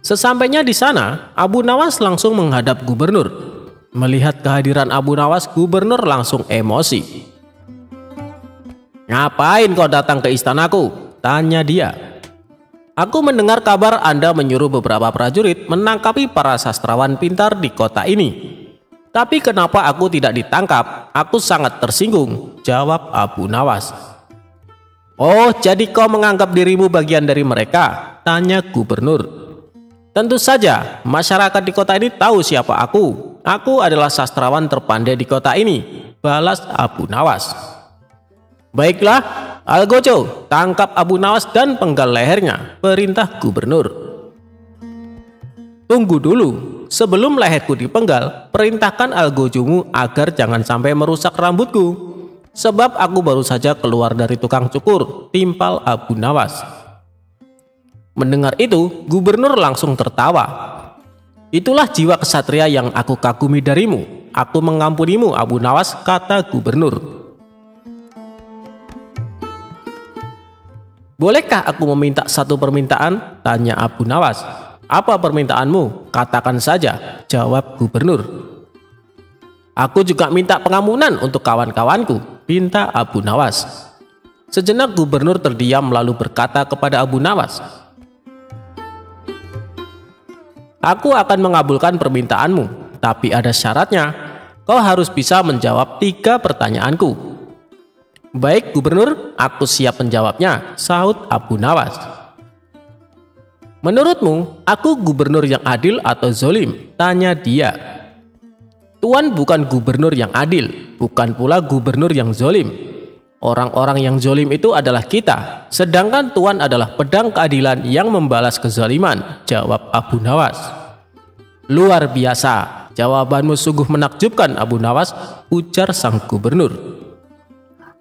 Sesampainya di sana, Abu Nawas langsung menghadap gubernur. Melihat kehadiran Abu Nawas, gubernur langsung emosi. "Ngapain kau datang ke istanaku?" tanya dia. "Aku mendengar kabar Anda menyuruh beberapa prajurit menangkapi para sastrawan pintar di kota ini. Tapi kenapa aku tidak ditangkap? Aku sangat tersinggung," jawab Abu Nawas. "Oh, jadi kau menganggap dirimu bagian dari mereka?" tanya gubernur. "Tentu saja, masyarakat di kota ini tahu siapa aku. Aku adalah sastrawan terpandai di kota ini," balas Abu Nawas. "Baiklah, Algojo, tangkap Abu Nawas dan penggal lehernya," perintah gubernur. "Tunggu dulu, sebelum leherku dipenggal, perintahkan Algojomu agar jangan sampai merusak rambutku. Sebab aku baru saja keluar dari tukang cukur," timpal Abu Nawas. Mendengar itu, gubernur langsung tertawa. "Itulah jiwa kesatria yang aku kagumi darimu. Aku mengampunimu Abu Nawas," kata gubernur. "Bolehkah aku meminta satu permintaan?" tanya Abu Nawas. "Apa permintaanmu? Katakan saja," jawab gubernur. "Aku juga minta pengampunan untuk kawan-kawanku," pinta Abu Nawas. Sejenak gubernur terdiam lalu berkata kepada Abu Nawas, "Aku akan mengabulkan permintaanmu, tapi ada syaratnya. Kau harus bisa menjawab 3 pertanyaanku." "Baik gubernur, aku siap menjawabnya," sahut Abu Nawas. "Menurutmu, aku gubernur yang adil atau zolim?" tanya dia. "Tuan bukan gubernur yang adil, bukan pula gubernur yang zolim. Orang-orang yang zolim itu adalah kita, sedangkan Tuan adalah pedang keadilan yang membalas kezaliman," jawab Abu Nawas. "Luar biasa, jawabanmu sungguh menakjubkan Abu Nawas," ujar sang gubernur.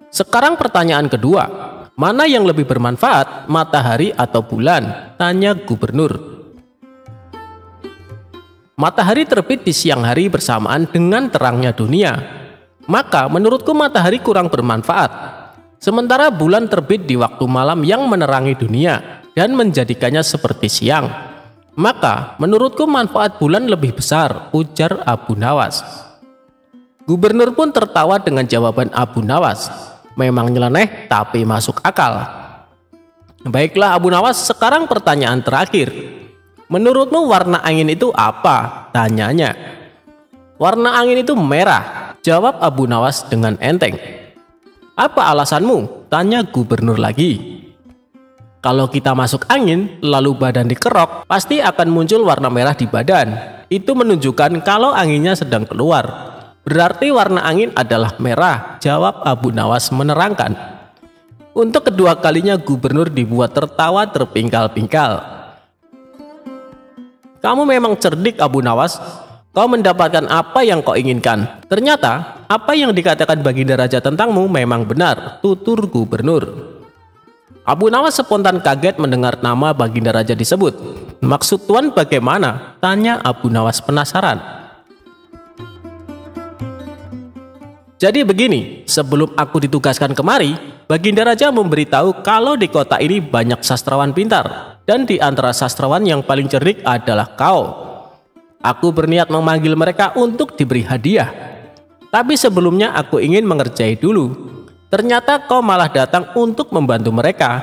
"Sekarang pertanyaan kedua, mana yang lebih bermanfaat, matahari atau bulan?" tanya gubernur. "Matahari terbit di siang hari bersamaan dengan terangnya dunia. Maka menurutku matahari kurang bermanfaat. Sementara bulan terbit di waktu malam yang menerangi dunia dan menjadikannya seperti siang. Maka menurutku manfaat bulan lebih besar," ujar Abu Nawas. Gubernur pun tertawa dengan jawaban Abu Nawas. Memang nyeleneh tapi masuk akal. "Baiklah Abu Nawas, sekarang pertanyaan terakhir. Menurutmu warna angin itu apa?" tanyanya. Warna angin itu merah, jawab Abu Nawas dengan enteng. Apa alasanmu? Tanya gubernur lagi. Kalau kita masuk angin, lalu badan dikerok, pasti akan muncul warna merah di badan. Itu menunjukkan kalau anginnya sedang keluar. Berarti warna angin adalah merah, jawab Abu Nawas menerangkan. Untuk kedua kalinya gubernur dibuat tertawa terpingkal-pingkal. Kamu memang cerdik, Abu Nawas. Kau mendapatkan apa yang kau inginkan. Ternyata, apa yang dikatakan Baginda Raja tentangmu memang benar, tutur gubernur. Abu Nawas spontan kaget mendengar nama Baginda Raja disebut. Maksud Tuan bagaimana? Tanya Abu Nawas penasaran. Jadi begini, sebelum aku ditugaskan kemari, Baginda Raja memberitahu kalau di kota ini banyak sastrawan pintar. Dan di antara sastrawan yang paling cerdik adalah kau. Aku berniat memanggil mereka untuk diberi hadiah. Tapi sebelumnya aku ingin mengerjai dulu. Ternyata kau malah datang untuk membantu mereka.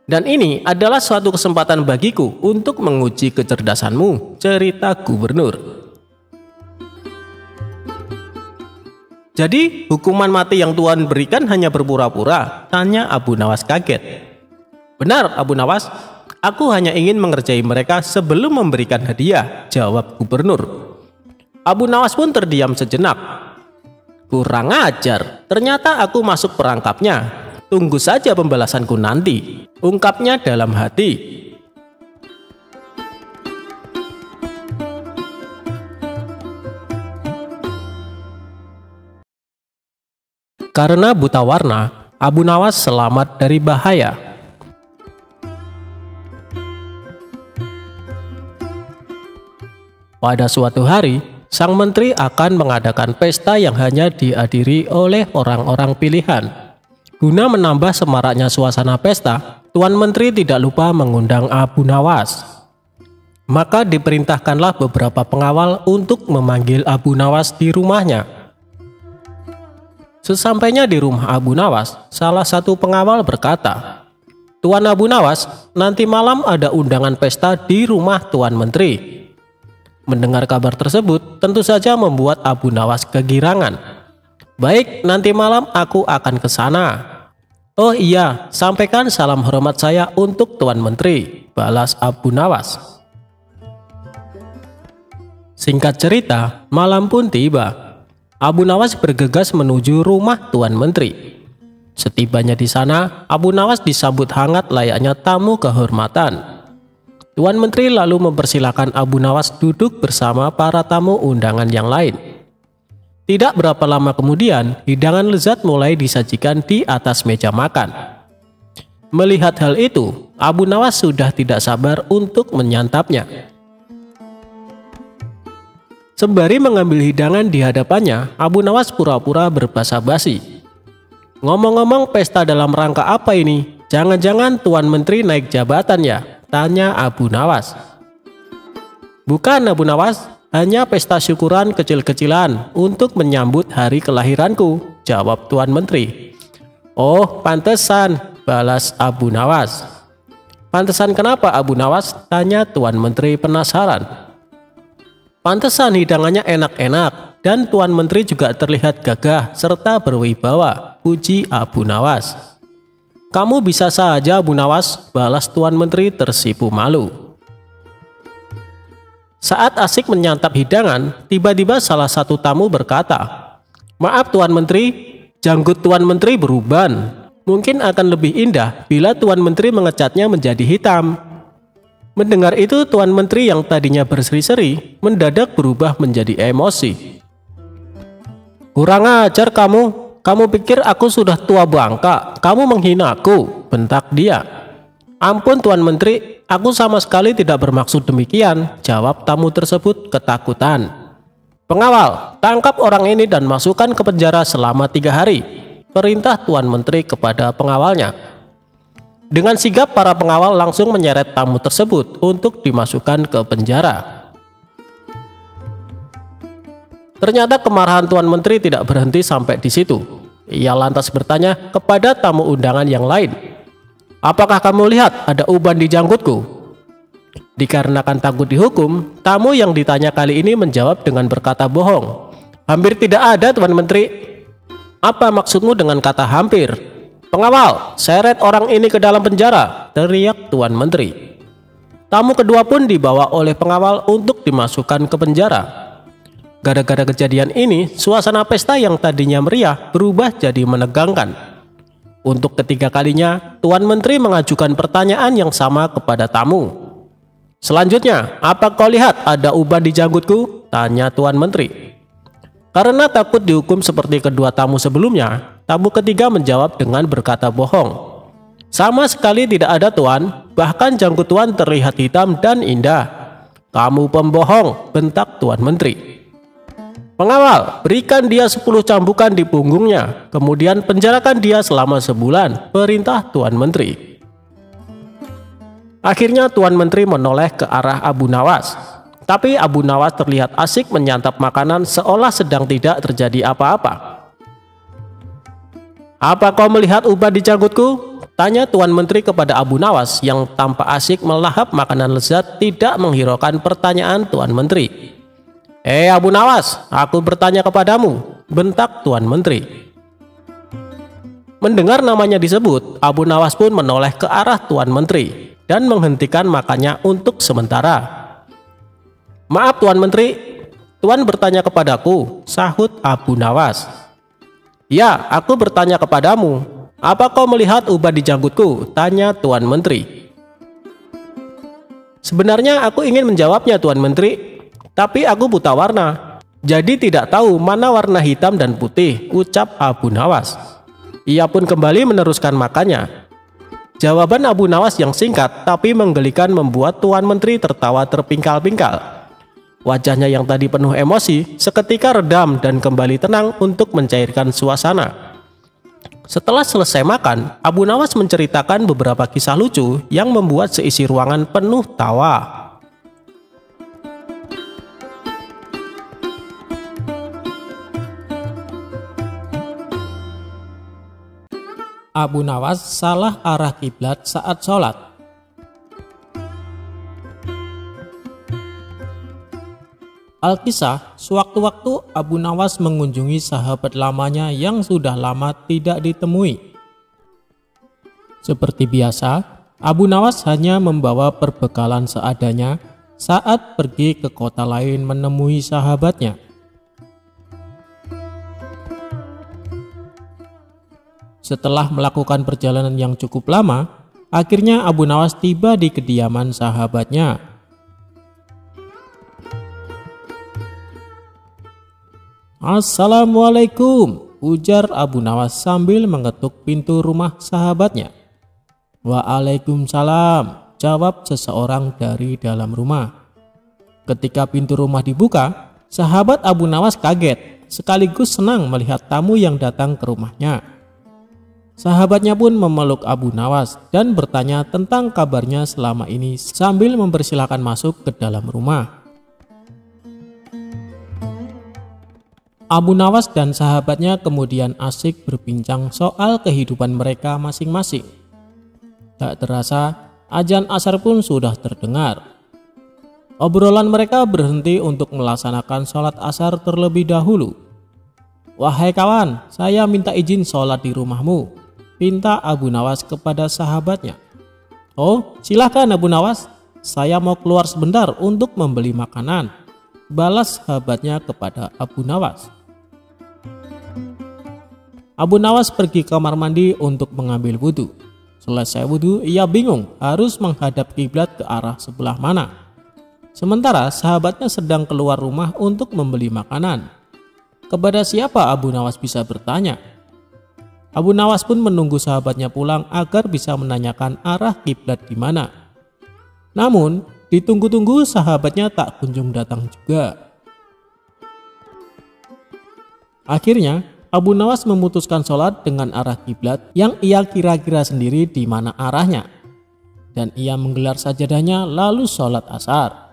Dan ini adalah suatu kesempatan bagiku untuk menguji kecerdasanmu, cerita gubernur. Jadi hukuman mati yang Tuan berikan hanya berpura-pura? Tanya Abu Nawas kaget. Benar, Abu Nawas. Aku hanya ingin mengerjai mereka sebelum memberikan hadiah, jawab gubernur. Abu Nawas pun terdiam sejenak. Kurang ajar, ternyata aku masuk perangkapnya. Tunggu saja pembalasanku nanti, ungkapnya dalam hati. Karena buta warna, Abu Nawas selamat dari bahaya. Pada suatu hari, sang menteri akan mengadakan pesta yang hanya dihadiri oleh orang-orang pilihan. Guna menambah semaraknya suasana pesta, Tuan Menteri tidak lupa mengundang Abu Nawas. Maka diperintahkanlah beberapa pengawal untuk memanggil Abu Nawas di rumahnya. Sesampainya di rumah Abu Nawas, salah satu pengawal berkata, Tuan Abu Nawas, nanti malam ada undangan pesta di rumah Tuan Menteri. Mendengar kabar tersebut tentu saja membuat Abu Nawas kegirangan. Baik, nanti malam aku akan ke sana. Oh iya, sampaikan salam hormat saya untuk Tuan Menteri, balas Abu Nawas. Singkat cerita, malam pun tiba. Abu Nawas bergegas menuju rumah Tuan Menteri. Setibanya di sana, Abu Nawas disambut hangat layaknya tamu kehormatan. Tuan Menteri lalu mempersilahkan Abu Nawas duduk bersama para tamu undangan yang lain. Tidak berapa lama kemudian, hidangan lezat mulai disajikan di atas meja makan. Melihat hal itu, Abu Nawas sudah tidak sabar untuk menyantapnya. Sembari mengambil hidangan di hadapannya, Abu Nawas pura-pura berbasa-basi. Ngomong-ngomong, pesta dalam rangka apa ini? Jangan-jangan Tuan Menteri naik jabatan ya? Tanya Abu Nawas. Bukan, Abu Nawas, hanya pesta syukuran kecil-kecilan untuk menyambut hari kelahiranku, jawab Tuan Menteri. Oh, pantesan, balas Abu Nawas. Pantesan kenapa, Abu Nawas? Tanya Tuan Menteri penasaran. Pantesan hidangannya enak-enak dan Tuan Menteri juga terlihat gagah serta berwibawa, puji Abu Nawas. Kamu bisa saja, Abu Nawas, balas Tuan Menteri tersipu malu. Saat asik menyantap hidangan, tiba-tiba salah satu tamu berkata, Maaf Tuan Menteri, janggut Tuan Menteri beruban. Mungkin akan lebih indah bila Tuan Menteri mengecatnya menjadi hitam. Mendengar itu, Tuan Menteri yang tadinya berseri-seri mendadak berubah menjadi emosi. Kurang ajar kamu. Kamu pikir aku sudah tua bangka? Kamu menghina aku, bentak dia. Ampun Tuan Menteri, aku sama sekali tidak bermaksud demikian, jawab tamu tersebut ketakutan. Pengawal, tangkap orang ini dan masukkan ke penjara selama 3 hari, perintah Tuan Menteri kepada pengawalnya. Dengan sigap para pengawal langsung menyeret tamu tersebut untuk dimasukkan ke penjara. Ternyata kemarahan Tuan Menteri tidak berhenti sampai di situ. Ia lantas bertanya kepada tamu undangan yang lain, apakah kamu lihat ada uban di janggutku? Dikarenakan takut dihukum, tamu yang ditanya kali ini menjawab dengan berkata bohong. Hampir tidak ada, Tuan Menteri. Apa maksudmu dengan kata hampir? Pengawal, seret orang ini ke dalam penjara, teriak Tuan Menteri. Tamu kedua pun dibawa oleh pengawal untuk dimasukkan ke penjara. Gara-gara kejadian ini, suasana pesta yang tadinya meriah berubah jadi menegangkan. Untuk ketiga kalinya, Tuan Menteri mengajukan pertanyaan yang sama kepada tamu. Selanjutnya, apa kau lihat ada uban di janggutku? Tanya Tuan Menteri. Karena takut dihukum seperti kedua tamu sebelumnya, tamu ketiga menjawab dengan berkata bohong. Sama sekali tidak ada, Tuan. Bahkan janggut Tuan terlihat hitam dan indah. Kamu pembohong, bentak Tuan Menteri. Pengawal, berikan dia 10 cambukan di punggungnya, kemudian penjarakan dia selama sebulan, perintah Tuan Menteri. Akhirnya Tuan Menteri menoleh ke arah Abu Nawas. Tapi Abu Nawas terlihat asik menyantap makanan seolah sedang tidak terjadi apa-apa. Apa kau melihat uban di janggutku? Tanya Tuan Menteri kepada Abu Nawas yang tampak asik melahap makanan lezat tidak menghiraukan pertanyaan Tuan Menteri. Abu Nawas, aku bertanya kepadamu, bentak Tuan Menteri. Mendengar namanya disebut, Abu Nawas pun menoleh ke arah Tuan Menteri dan menghentikan makannya untuk sementara. Maaf Tuan Menteri, Tuan bertanya kepadaku, sahut Abu Nawas. Ya, aku bertanya kepadamu, apa kau melihat uban di janggutku? Tanya Tuan Menteri. Sebenarnya aku ingin menjawabnya Tuan Menteri, tapi aku buta warna, jadi tidak tahu mana warna hitam dan putih, ucap Abu Nawas. Ia pun kembali meneruskan makannya. Jawaban Abu Nawas yang singkat tapi menggelikan membuat Tuan Menteri tertawa terpingkal-pingkal. Wajahnya yang tadi penuh emosi seketika redam dan kembali tenang untuk mencairkan suasana. Setelah selesai makan, Abu Nawas menceritakan beberapa kisah lucu yang membuat seisi ruangan penuh tawa. Abu Nawas salah arah kiblat saat sholat. Alkisah, sewaktu-waktu Abu Nawas mengunjungi sahabat lamanya yang sudah lama tidak ditemui. Seperti biasa, Abu Nawas hanya membawa perbekalan seadanya saat pergi ke kota lain menemui sahabatnya. Setelah melakukan perjalanan yang cukup lama, akhirnya Abu Nawas tiba di kediaman sahabatnya. Assalamualaikum, ujar Abu Nawas sambil mengetuk pintu rumah sahabatnya. Waalaikumsalam, jawab seseorang dari dalam rumah. Ketika pintu rumah dibuka, sahabat Abu Nawas kaget, sekaligus senang melihat tamu yang datang ke rumahnya. Sahabatnya pun memeluk Abu Nawas dan bertanya tentang kabarnya selama ini sambil mempersilahkan masuk ke dalam rumah. Abu Nawas dan sahabatnya kemudian asik berbincang soal kehidupan mereka masing-masing. Tak terasa, azan asar pun sudah terdengar. Obrolan mereka berhenti untuk melaksanakan sholat asar terlebih dahulu. Wahai kawan, saya minta izin sholat di rumahmu, pinta Abu Nawas kepada sahabatnya. Oh, silakan Abu Nawas, saya mau keluar sebentar untuk membeli makanan, balas sahabatnya kepada Abu Nawas. Abu Nawas pergi ke kamar mandi untuk mengambil wudhu. Selesai wudhu, ia bingung harus menghadap kiblat ke arah sebelah mana. Sementara sahabatnya sedang keluar rumah untuk membeli makanan. Kepada siapa Abu Nawas bisa bertanya? Abu Nawas pun menunggu sahabatnya pulang agar bisa menanyakan arah kiblat di mana. Namun, ditunggu-tunggu sahabatnya tak kunjung datang juga. Akhirnya, Abu Nawas memutuskan sholat dengan arah kiblat yang ia kira-kira sendiri di mana arahnya. Dan ia menggelar sajadahnya lalu sholat asar.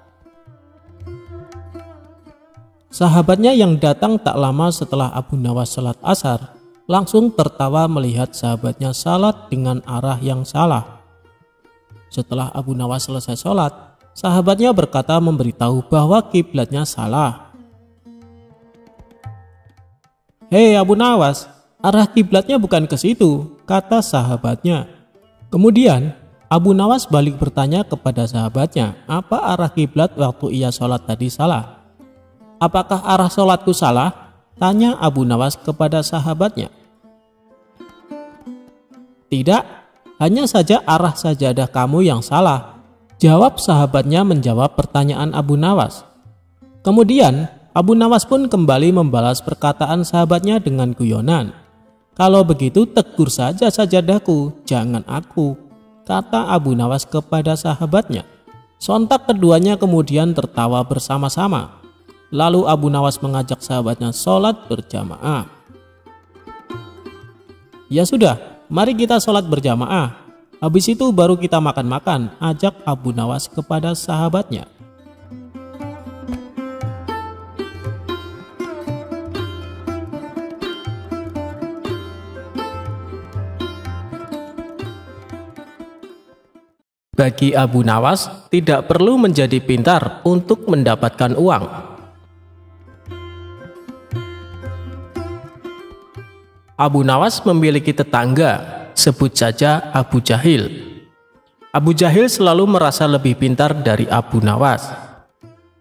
Sahabatnya yang datang tak lama setelah Abu Nawas sholat asar langsung tertawa melihat sahabatnya sholat dengan arah yang salah. Setelah Abu Nawas selesai sholat, sahabatnya berkata memberitahu bahwa kiblatnya salah. "Hei Abu Nawas, arah kiblatnya bukan ke situ," kata sahabatnya. Kemudian Abu Nawas balik bertanya kepada sahabatnya, apa arah kiblat waktu ia sholat tadi salah. "Apakah arah sholatku salah?" tanya Abu Nawas kepada sahabatnya. "Tidak, hanya saja arah sajadah kamu yang salah," jawab sahabatnya menjawab pertanyaan Abu Nawas. Kemudian Abu Nawas pun kembali membalas perkataan sahabatnya dengan guyonan. "Kalau begitu tegur saja sajadahku, jangan aku," kata Abu Nawas kepada sahabatnya. Sontak keduanya kemudian tertawa bersama-sama. Lalu Abu Nawas mengajak sahabatnya sholat berjamaah. "Ya sudah, mari kita sholat berjamaah. Habis itu baru kita makan-makan," ajak Abu Nawas kepada sahabatnya. Bagi Abu Nawas, tidak perlu menjadi pintar untuk mendapatkan uang. Abu Nawas memiliki tetangga, sebut saja Abu Jahil. Abu Jahil selalu merasa lebih pintar dari Abu Nawas.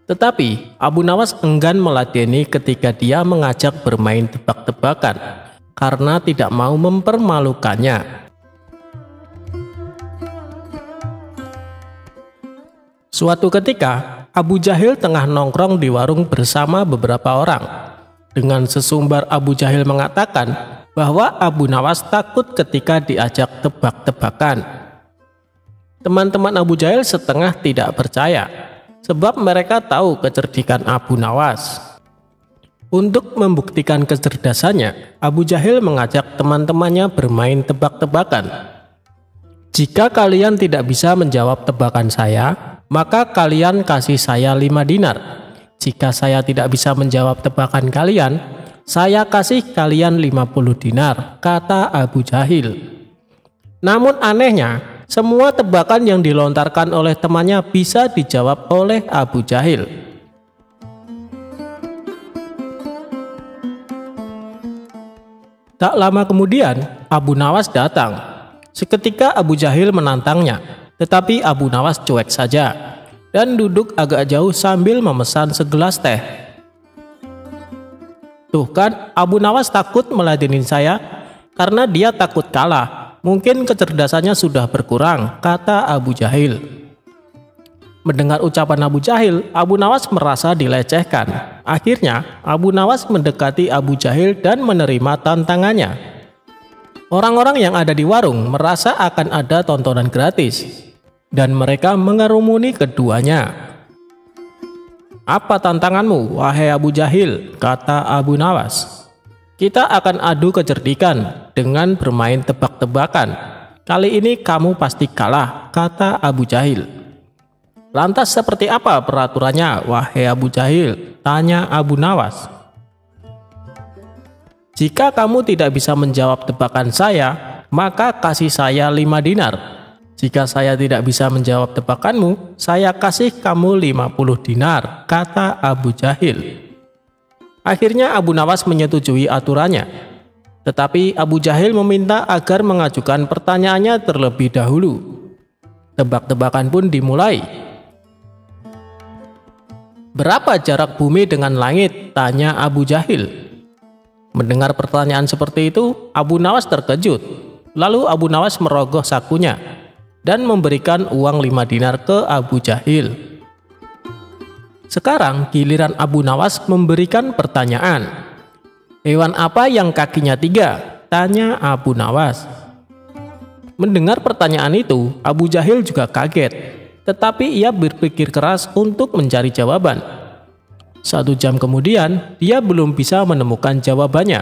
Tetapi Abu Nawas enggan meladeni ketika dia mengajak bermain tebak-tebakan karena tidak mau mempermalukannya. Suatu ketika, Abu Jahil tengah nongkrong di warung bersama beberapa orang. Dengan sesumbar Abu Jahil mengatakan bahwa Abu Nawas takut ketika diajak tebak-tebakan. Teman-teman Abu Jahil setengah tidak percaya, sebab mereka tahu kecerdikan Abu Nawas. Untuk membuktikan kecerdasannya, Abu Jahil mengajak teman-temannya bermain tebak-tebakan. "Jika kalian tidak bisa menjawab tebakan saya, maka kalian kasih saya 5 dinar. Jika saya tidak bisa menjawab tebakan kalian, saya kasih kalian 50 dinar, kata Abu Jahil. Namun anehnya, semua tebakan yang dilontarkan oleh temannya bisa dijawab oleh Abu Jahil. Tak lama kemudian, Abu Nawas datang. Seketika Abu Jahil menantangnya, tetapi Abu Nawas cuek saja dan duduk agak jauh sambil memesan segelas teh. "Tuh kan, Abu Nawas takut meladenin saya karena dia takut kalah. Mungkin kecerdasannya sudah berkurang," kata Abu Jahil. Mendengar ucapan Abu Jahil, Abu Nawas merasa dilecehkan. Akhirnya, Abu Nawas mendekati Abu Jahil dan menerima tantangannya. Orang-orang yang ada di warung merasa akan ada tontonan gratis, dan mereka mengerumuni keduanya. "Apa tantanganmu, wahai Abu Jahil?" kata Abu Nawas. "Kita akan adu kecerdikan dengan bermain tebak-tebakan. Kali ini kamu pasti kalah," kata Abu Jahil. "Lantas seperti apa peraturannya, wahai Abu Jahil?" tanya Abu Nawas. "Jika kamu tidak bisa menjawab tebakan saya, maka kasih saya 5 dinar. Jika saya tidak bisa menjawab tebakanmu, saya kasih kamu 50 dinar, kata Abu Jahil. Akhirnya Abu Nawas menyetujui aturannya. Tetapi Abu Jahil meminta agar mengajukan pertanyaannya terlebih dahulu. Tebak-tebakan pun dimulai. "Berapa jarak bumi dengan langit?" tanya Abu Jahil. Mendengar pertanyaan seperti itu, Abu Nawas terkejut. Lalu Abu Nawas merogoh sakunya dan memberikan uang 5 dinar ke Abu Jahil. Sekarang giliran Abu Nawas memberikan pertanyaan. "Hewan apa yang kakinya 3?" tanya Abu Nawas. Mendengar pertanyaan itu, Abu Jahil juga kaget, tetapi ia berpikir keras untuk mencari jawaban. 1 jam kemudian, dia belum bisa menemukan jawabannya.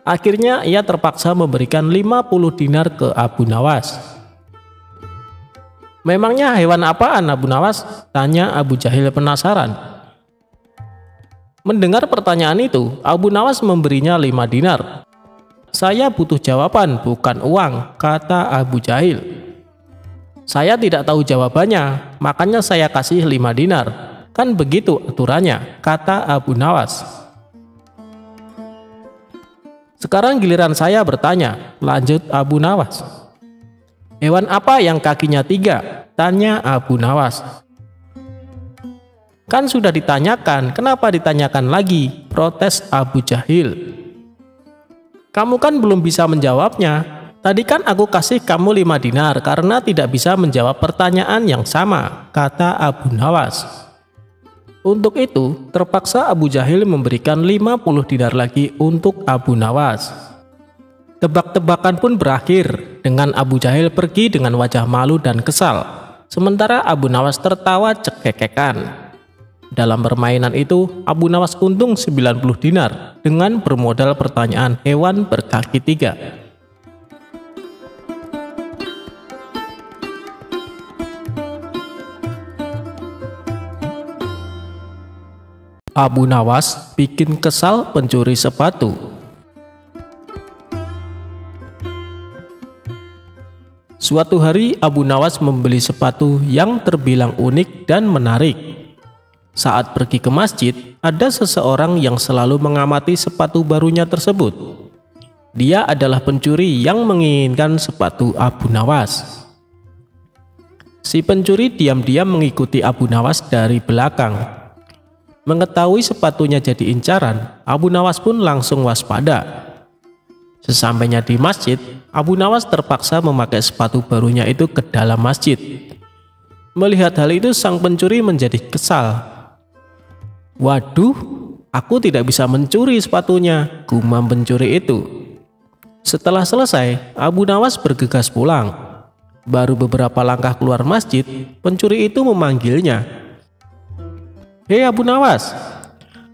Akhirnya ia terpaksa memberikan 50 dinar ke Abu Nawas. "Memangnya hewan apaan, Abu Nawas?" tanya Abu Jahil penasaran. Mendengar pertanyaan itu, Abu Nawas memberinya 5 dinar. "Saya butuh jawaban, bukan uang," kata Abu Jahil. "Saya tidak tahu jawabannya, makanya saya kasih 5 dinar. Kan begitu aturannya," kata Abu Nawas. Sekarang giliran saya bertanya, lanjut Abu Nawas. Hewan apa yang kakinya 3? Tanya Abu Nawas. Kan sudah ditanyakan, kenapa ditanyakan lagi? Protes Abu Jahil. Kamu kan belum bisa menjawabnya. Tadi kan aku kasih kamu 5 dinar karena tidak bisa menjawab pertanyaan yang sama, kata Abu Nawas. Untuk itu, terpaksa Abu Jahil memberikan 50 dinar lagi untuk Abu Nawas. Tebak-tebakan pun berakhir dengan Abu Jahil pergi dengan wajah malu dan kesal, sementara Abu Nawas tertawa cekekekan. Dalam permainan itu, Abu Nawas untung 90 dinar dengan bermodal pertanyaan hewan berkaki 3. Abu Nawas bikin kesal pencuri sepatu. Suatu hari Abu Nawas membeli sepatu yang terbilang unik dan menarik. Saat pergi ke masjid, ada seseorang yang selalu mengamati sepatu barunya tersebut. Dia adalah pencuri yang menginginkan sepatu Abu Nawas. Si pencuri diam-diam mengikuti Abu Nawas dari belakang. Mengetahui sepatunya jadi incaran, Abu Nawas pun langsung waspada. Sesampainya di masjid, Abu Nawas terpaksa memakai sepatu barunya itu ke dalam masjid. Melihat hal itu, sang pencuri menjadi kesal. Waduh, aku tidak bisa mencuri sepatunya, gumam pencuri itu. Setelah selesai, Abu Nawas bergegas pulang. Baru beberapa langkah keluar masjid, pencuri itu memanggilnya. Hei Abu Nawas,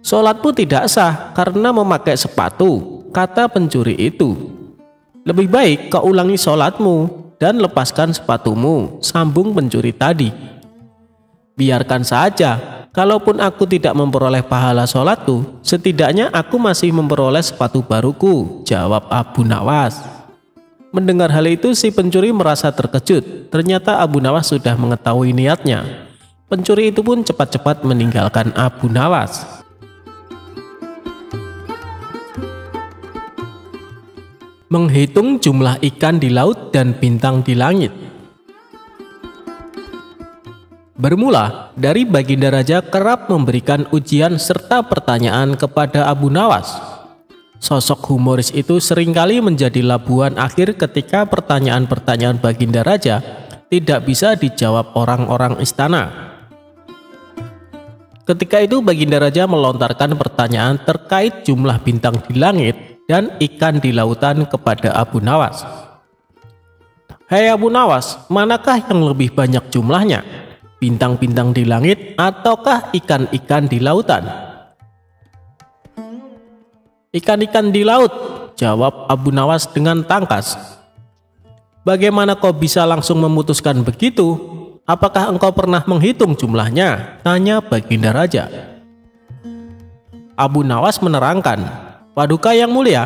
sholatmu tidak sah karena memakai sepatu, kata pencuri itu. Lebih baik kau ulangi sholatmu dan lepaskan sepatumu, sambung pencuri tadi. Biarkan saja, kalaupun aku tidak memperoleh pahala sholatku, setidaknya aku masih memperoleh sepatu baruku, jawab Abu Nawas. Mendengar hal itu, si pencuri merasa terkejut. Ternyata Abu Nawas sudah mengetahui niatnya. Pencuri itu pun cepat-cepat meninggalkan Abu Nawas. Menghitung jumlah ikan di laut dan bintang di langit. Bermula dari Baginda Raja kerap memberikan ujian serta pertanyaan kepada Abu Nawas. Sosok humoris itu seringkali menjadi labuhan akhir ketika pertanyaan-pertanyaan Baginda Raja tidak bisa dijawab orang-orang istana. Ketika itu Baginda Raja melontarkan pertanyaan terkait jumlah bintang di langit dan ikan di lautan kepada Abu Nawas. Hei Abu Nawas, manakah yang lebih banyak jumlahnya? Bintang-bintang di langit ataukah ikan-ikan di lautan? Ikan-ikan di laut, jawab Abu Nawas dengan tangkas. Bagaimana kau bisa langsung memutuskan begitu? Apakah engkau pernah menghitung jumlahnya? Tanya Baginda Raja. Abu Nawas menerangkan, Paduka yang mulia,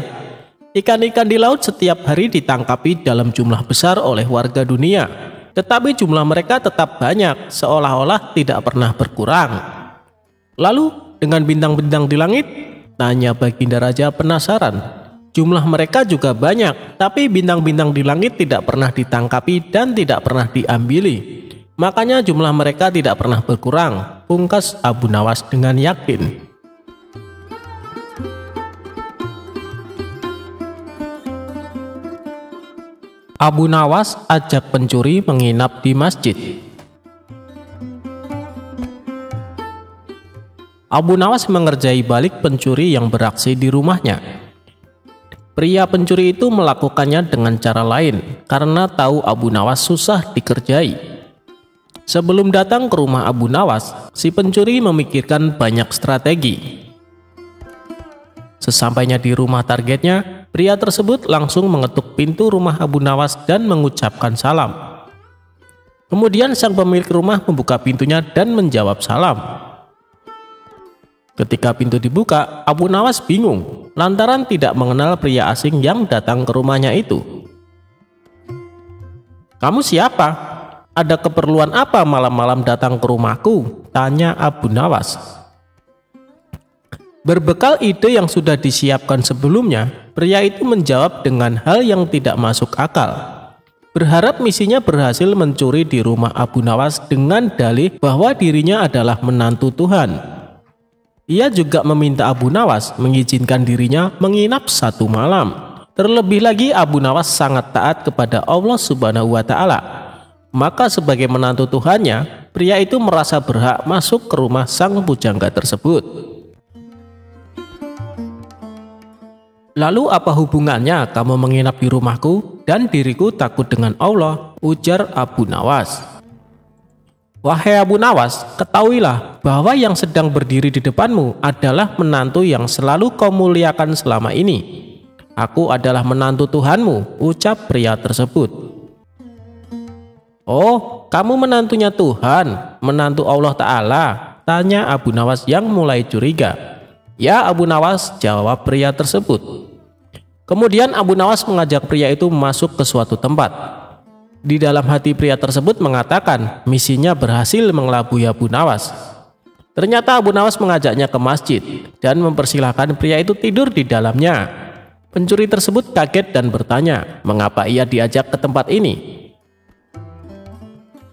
ikan-ikan di laut setiap hari ditangkapi dalam jumlah besar oleh warga dunia, tetapi jumlah mereka tetap banyak, seolah-olah tidak pernah berkurang. Lalu dengan bintang-bintang di langit? Tanya Baginda Raja penasaran. Jumlah mereka juga banyak, tapi bintang-bintang di langit tidak pernah ditangkapi dan tidak pernah diambili. Makanya jumlah mereka tidak pernah berkurang, pungkas Abu Nawas dengan yakin. Abu Nawas ajak pencuri menginap di masjid. Abu Nawas mengerjai balik pencuri yang beraksi di rumahnya. Pria pencuri itu melakukannya dengan cara lain karena tahu Abu Nawas susah dikerjai. Sebelum datang ke rumah Abu Nawas, si pencuri memikirkan banyak strategi. Sesampainya di rumah targetnya, pria tersebut langsung mengetuk pintu rumah Abu Nawas dan mengucapkan salam. Kemudian sang pemilik rumah membuka pintunya dan menjawab salam. Ketika pintu dibuka, Abu Nawas bingung lantaran tidak mengenal pria asing yang datang ke rumahnya itu. Kamu siapa? Ada keperluan apa malam-malam datang ke rumahku? Tanya Abu Nawas. Berbekal ide yang sudah disiapkan sebelumnya, pria itu menjawab dengan hal yang tidak masuk akal. Berharap misinya berhasil mencuri di rumah Abu Nawas dengan dalih bahwa dirinya adalah menantu Tuhan. Ia juga meminta Abu Nawas mengizinkan dirinya menginap 1 malam. Terlebih lagi Abu Nawas sangat taat kepada Allah Subhanahu wa Ta'ala. Maka sebagai menantu Tuhannya, pria itu merasa berhak masuk ke rumah sang pujangga tersebut. Lalu apa hubungannya kamu menginap di rumahku dan diriku takut dengan Allah, ujar Abu Nawas. Wahai Abu Nawas, ketahuilah bahwa yang sedang berdiri di depanmu adalah menantu yang selalu kau muliakan selama ini. Aku adalah menantu Tuhanmu, ucap pria tersebut. Oh, kamu menantunya Tuhan, menantu Allah Ta'ala, tanya Abu Nawas yang mulai curiga. Ya Abu Nawas, jawab pria tersebut. Kemudian Abu Nawas mengajak pria itu masuk ke suatu tempat. Di dalam hati pria tersebut mengatakan misinya berhasil mengelabui Abu Nawas. Ternyata Abu Nawas mengajaknya ke masjid dan mempersilahkan pria itu tidur di dalamnya. Pencuri tersebut kaget dan bertanya, mengapa ia diajak ke tempat ini?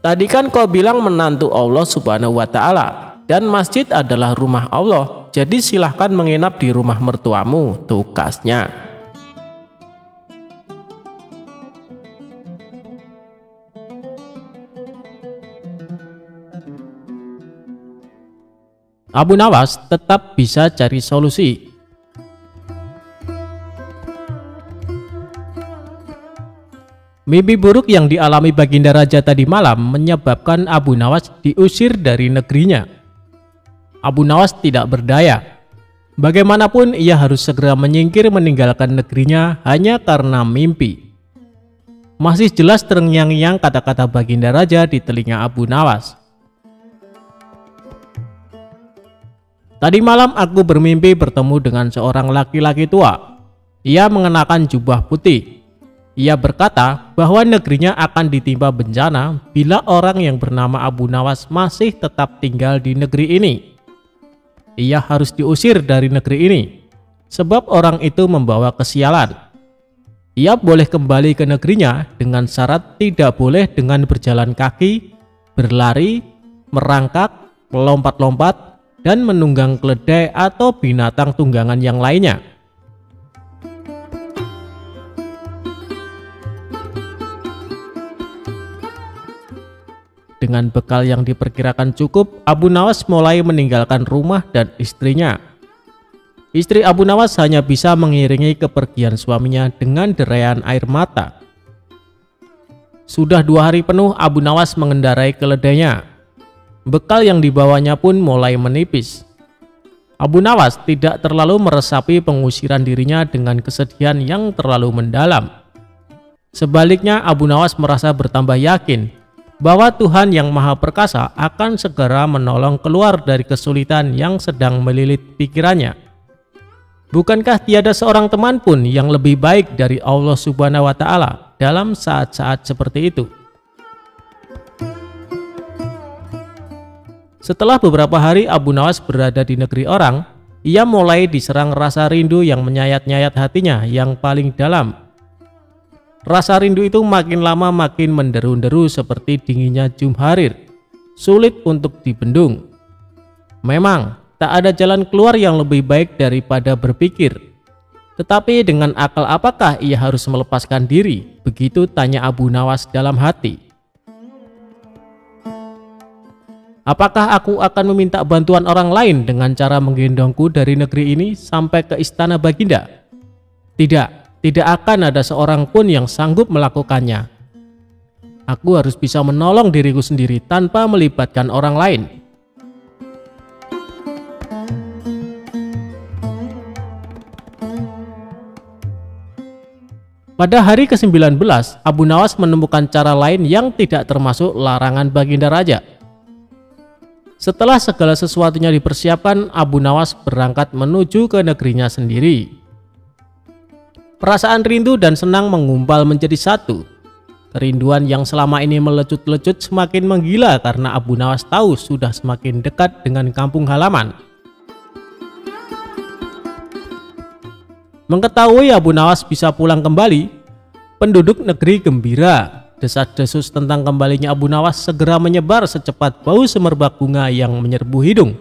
Tadi kan kau bilang menantu Allah Subhanahu wa Ta'ala dan masjid adalah rumah Allah. Jadi silahkan menginap di rumah mertuamu, tukasnya. Abu Nawas tetap bisa cari solusi. Mimpi buruk yang dialami Baginda Raja tadi malam menyebabkan Abu Nawas diusir dari negerinya. Abu Nawas tidak berdaya. Bagaimanapun ia harus segera menyingkir meninggalkan negerinya hanya karena mimpi. Masih jelas terngiang-ngiang kata-kata Baginda Raja di telinga Abu Nawas. Tadi malam aku bermimpi bertemu dengan seorang laki-laki tua. Ia mengenakan jubah putih. Ia berkata bahwa negerinya akan ditimpa bencana bila orang yang bernama Abu Nawas masih tetap tinggal di negeri ini. Ia harus diusir dari negeri ini, sebab orang itu membawa kesialan. Ia boleh kembali ke negerinya dengan syarat tidak boleh dengan berjalan kaki, berlari, merangkak, melompat-lompat, dan menunggang keledai atau binatang tunggangan yang lainnya. Dengan bekal yang diperkirakan cukup, Abu Nawas mulai meninggalkan rumah dan istrinya. Istri Abu Nawas hanya bisa mengiringi kepergian suaminya dengan deraian air mata. Sudah 2 hari penuh Abu Nawas mengendarai keledainya. Bekal yang dibawanya pun mulai menipis. Abu Nawas tidak terlalu meresapi pengusiran dirinya dengan kesedihan yang terlalu mendalam. Sebaliknya Abu Nawas merasa bertambah yakin bahwa Tuhan yang Maha Perkasa akan segera menolong keluar dari kesulitan yang sedang melilit pikirannya. Bukankah tiada seorang teman pun yang lebih baik dari Allah Subhanahu wa Ta'ala dalam saat-saat seperti itu? Setelah beberapa hari Abu Nawas berada di negeri orang, ia mulai diserang rasa rindu yang menyayat-nyayat hatinya yang paling dalam. Rasa rindu itu makin lama makin menderu-deru seperti dinginnya jumharir, sulit untuk dibendung. Memang, tak ada jalan keluar yang lebih baik daripada berpikir. Tetapi dengan akal apakah ia harus melepaskan diri? Begitu tanya Abu Nawas dalam hati. Apakah aku akan meminta bantuan orang lain dengan cara menggendongku dari negeri ini sampai ke istana Baginda? Tidak akan ada seorang pun yang sanggup melakukannya. Aku harus bisa menolong diriku sendiri tanpa melibatkan orang lain. Pada hari ke-19, Abu Nawas menemukan cara lain yang tidak termasuk larangan Baginda Raja. Setelah segala sesuatunya dipersiapkan, Abu Nawas berangkat menuju ke negerinya sendiri. Perasaan rindu dan senang menggumpal menjadi satu. Kerinduan yang selama ini melecut-lecut semakin menggila karena Abu Nawas tahu sudah semakin dekat dengan kampung halaman. Mengetahui Abu Nawas bisa pulang kembali, penduduk negeri gembira. Desas-desus tentang kembalinya Abu Nawas segera menyebar secepat bau semerbak bunga yang menyerbu hidung.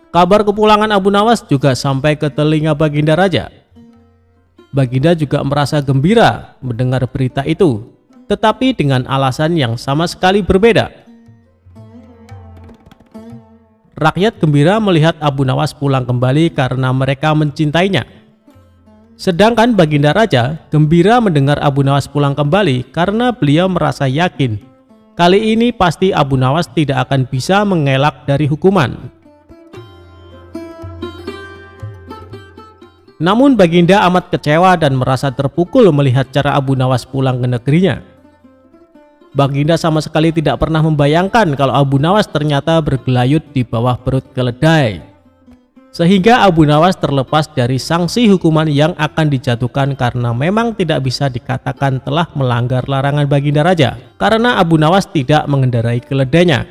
Kabar kepulangan Abu Nawas juga sampai ke telinga Baginda Raja. Baginda juga merasa gembira mendengar berita itu, tetapi dengan alasan yang sama sekali berbeda. Rakyat gembira melihat Abu Nawas pulang kembali karena mereka mencintainya. Sedangkan Baginda Raja gembira mendengar Abu Nawas pulang kembali karena beliau merasa yakin kali ini pasti Abu Nawas tidak akan bisa mengelak dari hukuman. Namun Baginda amat kecewa dan merasa terpukul melihat cara Abu Nawas pulang ke negerinya. Baginda sama sekali tidak pernah membayangkan kalau Abu Nawas ternyata bergelayut di bawah perut keledai. Sehingga Abu Nawas terlepas dari sanksi hukuman yang akan dijatuhkan karena memang tidak bisa dikatakan telah melanggar larangan Baginda Raja karena Abu Nawas tidak mengendarai keledainya.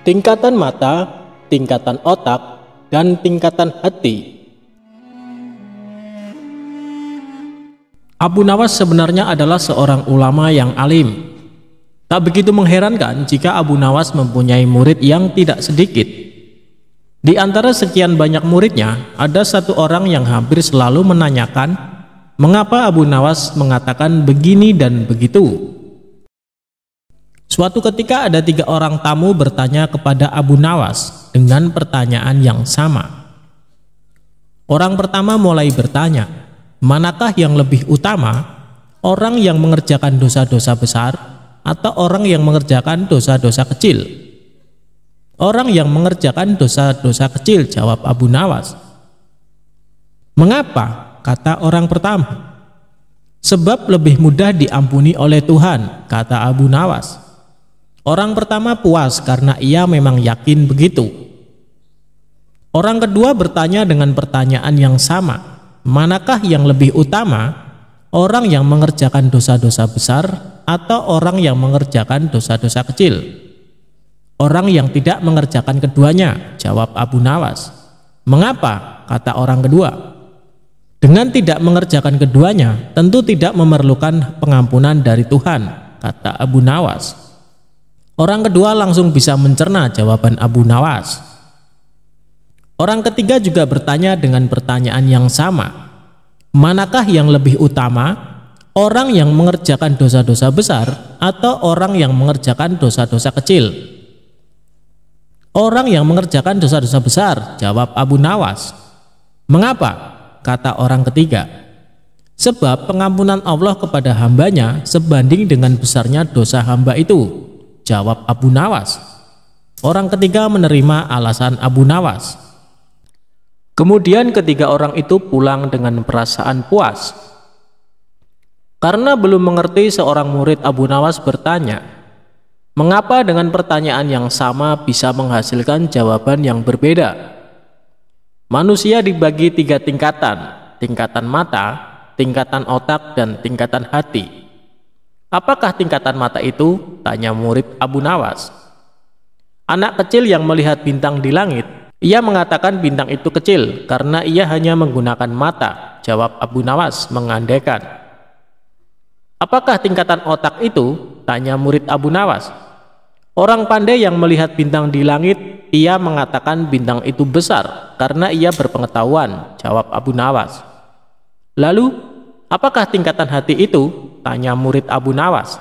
Tingkatan mata, tingkatan otak, dan tingkatan hati. Abu Nawas sebenarnya adalah seorang ulama yang alim. Tak begitu mengherankan jika Abu Nawas mempunyai murid yang tidak sedikit. Di antara sekian banyak muridnya, ada satu orang yang hampir selalu menanyakan mengapa Abu Nawas mengatakan begini dan begitu. Suatu ketika ada 3 orang tamu bertanya kepada Abu Nawas dengan pertanyaan yang sama. Orang pertama mulai bertanya, manakah yang lebih utama, orang yang mengerjakan dosa-dosa besar atau orang yang mengerjakan dosa-dosa kecil? Orang yang mengerjakan dosa-dosa kecil, jawab Abu Nawas. Mengapa? Kata orang pertama. Sebab lebih mudah diampuni oleh Tuhan, kata Abu Nawas. Orang pertama puas karena ia memang yakin begitu. Orang kedua bertanya dengan pertanyaan yang sama. Manakah yang lebih utama, orang yang mengerjakan dosa-dosa besar atau orang yang mengerjakan dosa-dosa kecil? Orang yang tidak mengerjakan keduanya, jawab Abu Nawas. Mengapa? Kata orang kedua. Dengan tidak mengerjakan keduanya, tentu tidak memerlukan pengampunan dari Tuhan, kata Abu Nawas. Orang kedua langsung bisa mencerna jawaban Abu Nawas. Orang ketiga juga bertanya dengan pertanyaan yang sama. Manakah yang lebih utama, orang yang mengerjakan dosa-dosa besar atau orang yang mengerjakan dosa-dosa kecil? Orang yang mengerjakan dosa-dosa besar, jawab Abu Nawas. Mengapa? Kata orang ketiga. Sebab pengampunan Allah kepada hambanya sebanding dengan besarnya dosa hamba itu, jawab Abu Nawas. Orang ketiga menerima alasan Abu Nawas. Kemudian ketiga orang itu pulang dengan perasaan puas. Karena belum mengerti, seorang murid Abu Nawas bertanya, mengapa dengan pertanyaan yang sama bisa menghasilkan jawaban yang berbeda? Manusia dibagi 3 tingkatan, tingkatan mata, tingkatan otak, dan tingkatan hati. Apakah tingkatan mata itu? Tanya murid Abu Nawas. Anak kecil yang melihat bintang di langit, ia mengatakan bintang itu kecil karena ia hanya menggunakan mata, jawab Abu Nawas mengandaikan. Apakah tingkatan otak itu? Tanya murid Abu Nawas. Orang pandai yang melihat bintang di langit, ia mengatakan bintang itu besar karena ia berpengetahuan, jawab Abu Nawas. Lalu, apakah tingkatan hati itu? Tanya murid Abu Nawas.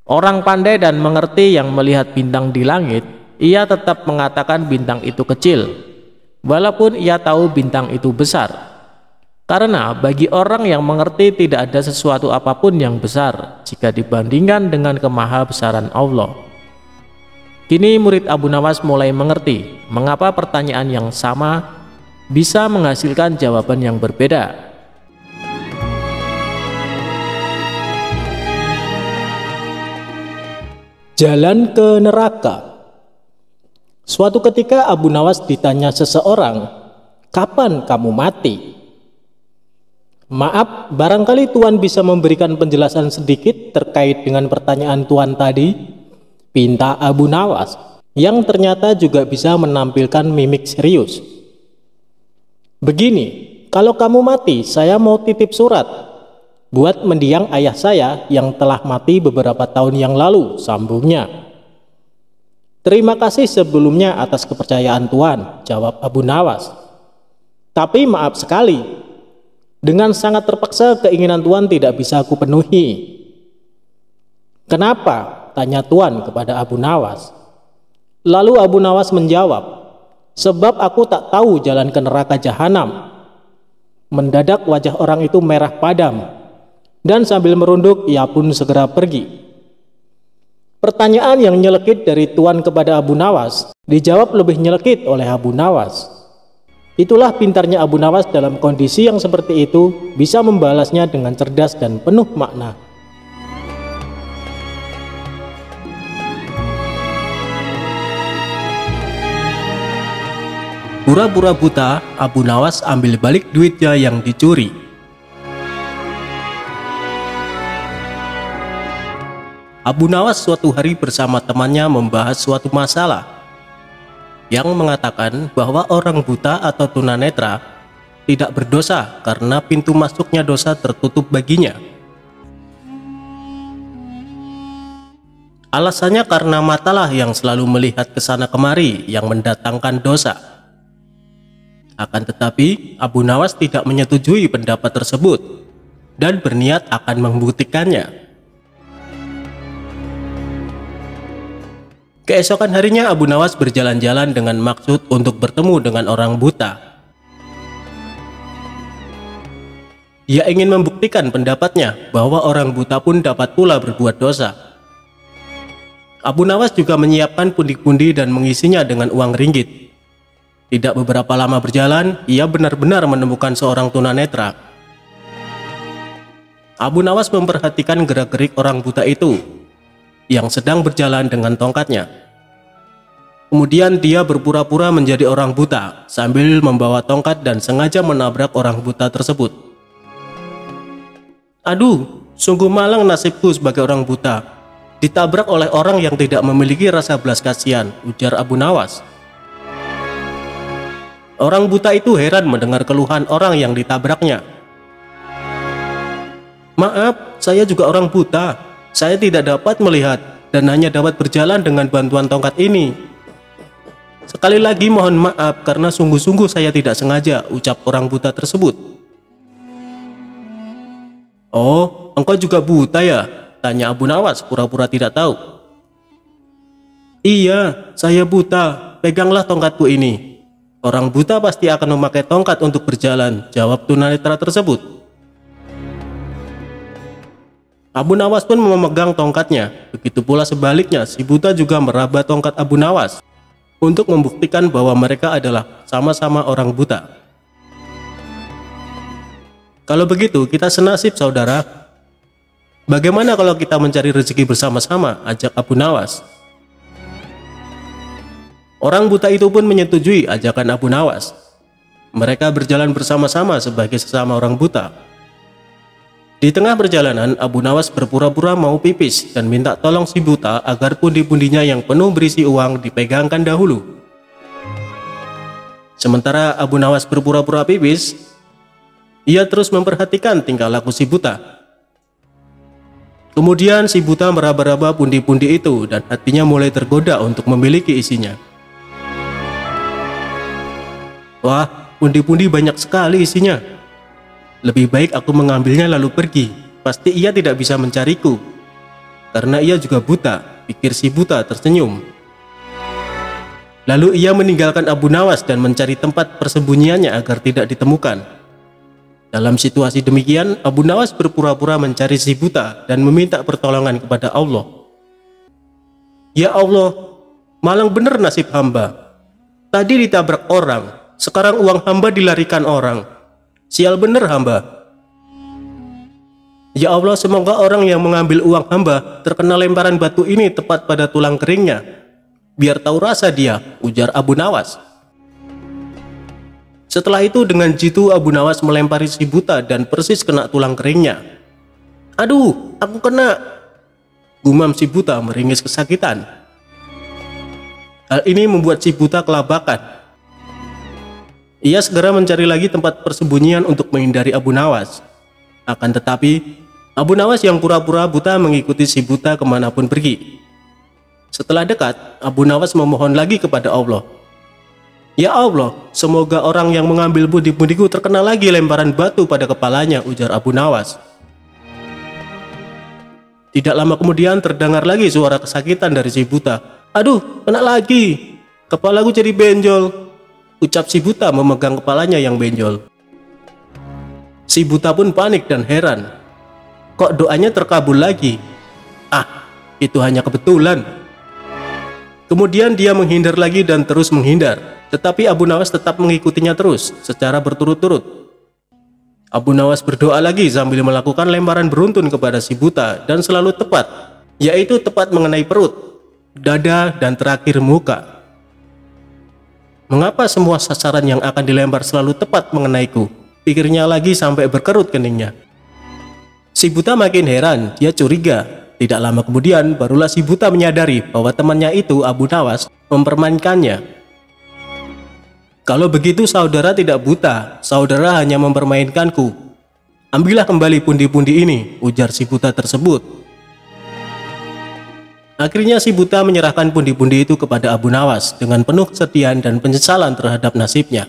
Orang pandai dan mengerti yang melihat bintang di langit, ia tetap mengatakan bintang itu kecil, walaupun ia tahu bintang itu besar. Karena bagi orang yang mengerti tidak ada sesuatu apapun yang besar jika dibandingkan dengan kemahabesaran Allah. Kini murid Abu Nawas mulai mengerti mengapa pertanyaan yang sama bisa menghasilkan jawaban yang berbeda. Jalan ke neraka. Suatu ketika Abu Nawas ditanya seseorang, "Kapan kamu mati?" Maaf, barangkali Tuan bisa memberikan penjelasan sedikit terkait dengan pertanyaan Tuan tadi, pinta Abu Nawas. yang ternyata juga bisa menampilkan mimik serius. "Begini, kalau kamu mati, saya mau titip surat buat mendiang ayah saya yang telah mati beberapa tahun yang lalu," sambungnya. "Terima kasih sebelumnya atas kepercayaan Tuan," jawab Abu Nawas. "Tapi maaf sekali, dengan sangat terpaksa keinginan Tuan tidak bisa aku penuhi." "Kenapa?" tanya Tuan kepada Abu Nawas. Lalu Abu Nawas menjawab, "Sebab aku tak tahu jalan ke neraka jahanam." Mendadak wajah orang itu merah padam, dan sambil merunduk ia pun segera pergi. Pertanyaan yang nyelekit dari Tuan kepada Abu Nawas dijawab lebih nyelekit oleh Abu Nawas. Itulah pintarnya Abu Nawas dalam kondisi yang seperti itu bisa membalasnya dengan cerdas dan penuh makna. Pura-pura buta, Abu Nawas ambil balik duitnya yang dicuri. Abu Nawas suatu hari bersama temannya membahas suatu masalah yang mengatakan bahwa orang buta atau tunanetra tidak berdosa karena pintu masuknya dosa tertutup baginya. Alasannya karena matalah yang selalu melihat ke sana kemari yang mendatangkan dosa. Akan tetapi, Abu Nawas tidak menyetujui pendapat tersebut dan berniat akan membuktikannya. Keesokan harinya Abu Nawas berjalan-jalan dengan maksud untuk bertemu dengan orang buta. Ia ingin membuktikan pendapatnya bahwa orang buta pun dapat pula berbuat dosa. Abu Nawas juga menyiapkan pundi-pundi dan mengisinya dengan uang ringgit. Tidak beberapa lama berjalan, ia benar-benar menemukan seorang tunanetra. Abu Nawas memperhatikan gerak-gerik orang buta itu yang sedang berjalan dengan tongkatnya. Kemudian dia berpura-pura menjadi orang buta sambil membawa tongkat dan sengaja menabrak orang buta tersebut. "Aduh, sungguh malang nasibku sebagai orang buta, ditabrak oleh orang yang tidak memiliki rasa belas kasihan," ujar Abu Nawas. Orang buta itu heran mendengar keluhan orang yang ditabraknya. "Maaf, saya juga orang buta. Saya tidak dapat melihat dan hanya dapat berjalan dengan bantuan tongkat ini. Sekali lagi mohon maaf karena sungguh-sungguh saya tidak sengaja," ucap orang buta tersebut. "Oh, engkau juga buta ya?" tanya Abu Nawas pura-pura tidak tahu. "Iya, saya buta. Peganglah tongkatku ini. Orang buta pasti akan memakai tongkat untuk berjalan," jawab tunanetra tersebut. Abu Nawas pun memegang tongkatnya. Begitu pula sebaliknya, si buta juga meraba tongkat Abu Nawas untuk membuktikan bahwa mereka adalah sama-sama orang buta. "Kalau begitu kita senasib, saudara. Bagaimana kalau kita mencari rezeki bersama-sama?" ajak Abu Nawas. Orang buta itu pun menyetujui ajakan Abu Nawas. Mereka berjalan bersama-sama sebagai sesama orang buta. Di tengah perjalanan, Abu Nawas berpura-pura mau pipis dan minta tolong si buta agar pundi-pundinya yang penuh berisi uang dipegangkan dahulu. Sementara Abu Nawas berpura-pura pipis, ia terus memperhatikan tingkah laku si buta. Kemudian si buta meraba-raba pundi-pundi itu dan hatinya mulai tergoda untuk memiliki isinya. "Wah, pundi-pundi banyak sekali isinya. Lebih baik aku mengambilnya lalu pergi. Pasti ia tidak bisa mencariku. Karena ia juga buta," pikir si buta tersenyum. Lalu ia meninggalkan Abu Nawas dan mencari tempat persembunyiannya agar tidak ditemukan. Dalam situasi demikian, Abu Nawas berpura-pura mencari si buta dan meminta pertolongan kepada Allah. "Ya Allah, malang benar nasib hamba. Tadi ditabrak orang. Sekarang uang hamba dilarikan orang. Sial bener hamba. Ya Allah, semoga orang yang mengambil uang hamba terkena lemparan batu ini tepat pada tulang keringnya. Biar tahu rasa dia," ujar Abu Nawas. Setelah itu dengan jitu Abu Nawas melempari si buta dan persis kena tulang keringnya. "Aduh, aku kena," gumam si buta meringis kesakitan. Hal ini membuat si buta kelabakan. Ia segera mencari lagi tempat persembunyian untuk menghindari Abu Nawas. Akan tetapi, Abu Nawas yang pura-pura buta mengikuti si buta kemanapun pergi. Setelah dekat, Abu Nawas memohon lagi kepada Allah. "Ya Allah, semoga orang yang mengambil pundi-pundiku terkena lagi lemparan batu pada kepalanya," ujar Abu Nawas. Tidak lama kemudian terdengar lagi suara kesakitan dari si buta. "Aduh, kena lagi. Kepalaku jadi benjol," ucap si buta memegang kepalanya yang benjol. Si buta pun panik dan heran. Kok doanya terkabul lagi? Ah, itu hanya kebetulan. Kemudian dia menghindar lagi dan terus menghindar. Tetapi Abu Nawas tetap mengikutinya terus secara berturut-turut. Abu Nawas berdoa lagi sambil melakukan lemparan beruntun kepada si buta dan selalu tepat, yaitu tepat mengenai perut, dada, dan terakhir muka. "Mengapa semua sasaran yang akan dilempar selalu tepat mengenaiku?" pikirnya lagi sampai berkerut keningnya. Si buta makin heran, dia curiga. Tidak lama kemudian barulah si buta menyadari bahwa temannya itu, Abu Nawas, mempermainkannya. "Kalau begitu saudara tidak buta, saudara hanya mempermainkanku. Ambillah kembali pundi-pundi ini," ujar si buta tersebut. Akhirnya si buta menyerahkan pundi-pundi itu kepada Abu Nawas dengan penuh kesedihan dan penyesalan terhadap nasibnya.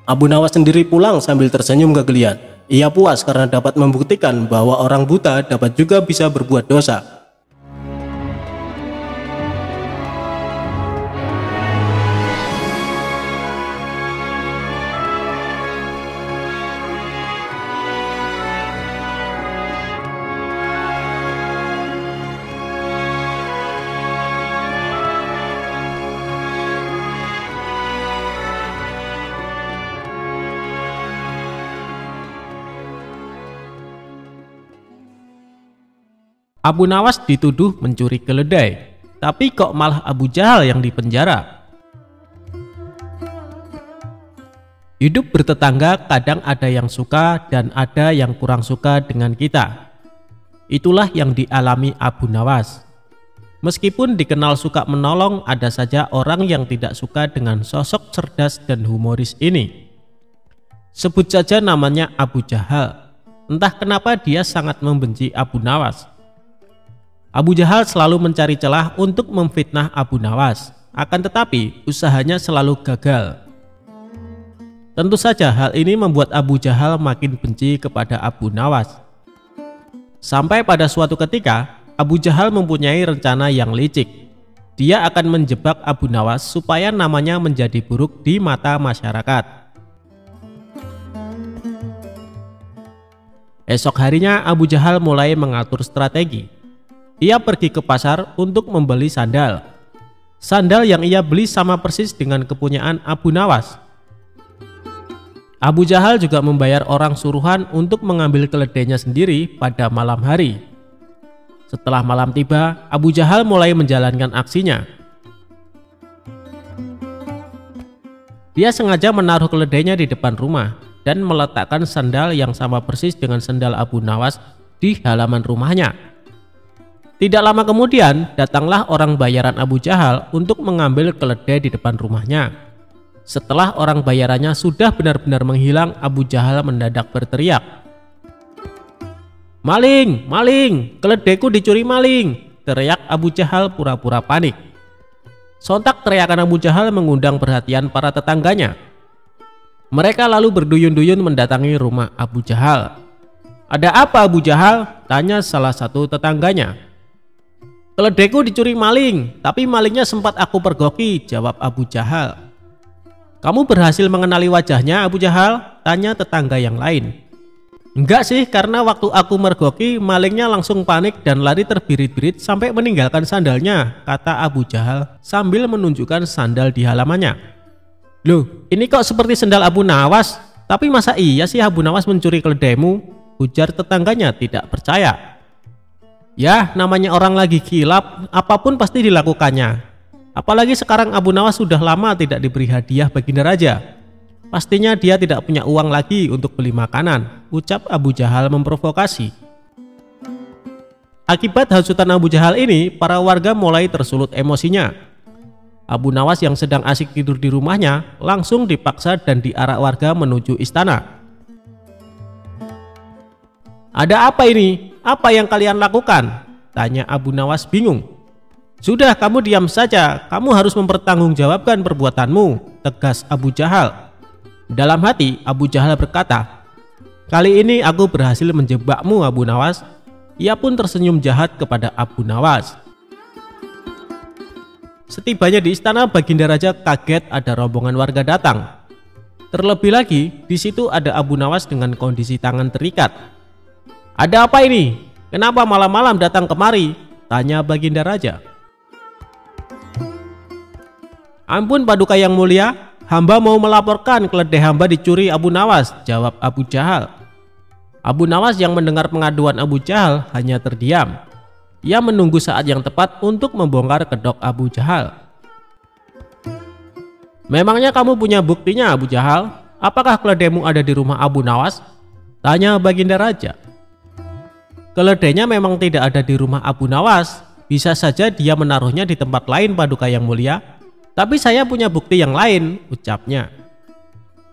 Abu Nawas sendiri pulang sambil tersenyum kegelian. Ia puas karena dapat membuktikan bahwa orang buta dapat juga bisa berbuat dosa. Abu Nawas dituduh mencuri keledai, tapi kok malah Abu Jahal yang dipenjara? Hidup bertetangga kadang ada yang suka dan ada yang kurang suka dengan kita. Itulah yang dialami Abu Nawas. Meskipun dikenal suka menolong, ada saja orang yang tidak suka dengan sosok cerdas dan humoris ini. Sebut saja namanya Abu Jahal. Entah kenapa dia sangat membenci Abu Nawas. Abu Jahal selalu mencari celah untuk memfitnah Abu Nawas, akan tetapi usahanya selalu gagal. Tentu saja hal ini membuat Abu Jahal makin benci kepada Abu Nawas. Sampai pada suatu ketika, Abu Jahal mempunyai rencana yang licik. Dia akan menjebak Abu Nawas supaya namanya menjadi buruk di mata masyarakat. Esok harinya Abu Jahal mulai mengatur strategi. Ia pergi ke pasar untuk membeli sandal. Sandal yang ia beli sama persis dengan kepunyaan Abu Nawas. Abu Jahal juga membayar orang suruhan untuk mengambil keledainya sendiri pada malam hari. Setelah malam tiba, Abu Jahal mulai menjalankan aksinya. Dia sengaja menaruh keledainya di depan rumah dan meletakkan sandal yang sama persis dengan sandal Abu Nawas di halaman rumahnya. Tidak lama kemudian, datanglah orang bayaran Abu Jahal untuk mengambil keledai di depan rumahnya. Setelah orang bayarannya sudah benar-benar menghilang, Abu Jahal mendadak berteriak, "Maling! Maling! Keledaiku dicuri maling!" teriak Abu Jahal pura-pura panik. Sontak teriakan Abu Jahal mengundang perhatian para tetangganya. Mereka lalu berduyun-duyun mendatangi rumah Abu Jahal. "Ada apa Abu Jahal?" tanya salah satu tetangganya. "Keledaiku dicuri maling, tapi malingnya sempat aku pergoki," jawab Abu Jahal. "Kamu berhasil mengenali wajahnya Abu Jahal?" tanya tetangga yang lain. "Enggak sih, karena waktu aku mergoki malingnya langsung panik dan lari terbirit-birit sampai meninggalkan sandalnya," kata Abu Jahal sambil menunjukkan sandal di halamannya. "Loh, ini kok seperti sandal Abu Nawas? Tapi masa iya sih Abu Nawas mencuri keledaimu?" ujar tetangganya tidak percaya. "Ya, namanya orang lagi kilap, apapun pasti dilakukannya. Apalagi sekarang Abu Nawas sudah lama tidak diberi hadiah baginda raja. Pastinya dia tidak punya uang lagi untuk beli makanan," ucap Abu Jahal memprovokasi. Akibat hasutan Abu Jahal ini, para warga mulai tersulut emosinya. Abu Nawas yang sedang asik tidur di rumahnya langsung dipaksa dan diarak warga menuju istana. "Ada apa ini? Apa yang kalian lakukan?" tanya Abu Nawas bingung. "Sudah, kamu diam saja, kamu harus mempertanggungjawabkan perbuatanmu," tegas Abu Jahal. Dalam hati Abu Jahal berkata, "Kali ini aku berhasil menjebakmu Abu Nawas." Ia pun tersenyum jahat kepada Abu Nawas. Setibanya di istana, Baginda Raja kaget ada rombongan warga datang. Terlebih lagi, di situ ada Abu Nawas dengan kondisi tangan terikat. "Ada apa ini? Kenapa malam-malam datang kemari?" tanya Baginda Raja. "Ampun Paduka yang mulia, hamba mau melaporkan keledai hamba dicuri Abu Nawas," jawab Abu Jahal. Abu Nawas yang mendengar pengaduan Abu Jahal hanya terdiam. Ia menunggu saat yang tepat untuk membongkar kedok Abu Jahal. "Memangnya kamu punya buktinya Abu Jahal? Apakah keledaimu ada di rumah Abu Nawas?" tanya Baginda Raja. "Keledainya memang tidak ada di rumah Abu Nawas. Bisa saja dia menaruhnya di tempat lain Paduka yang mulia. Tapi saya punya bukti yang lain," ucapnya.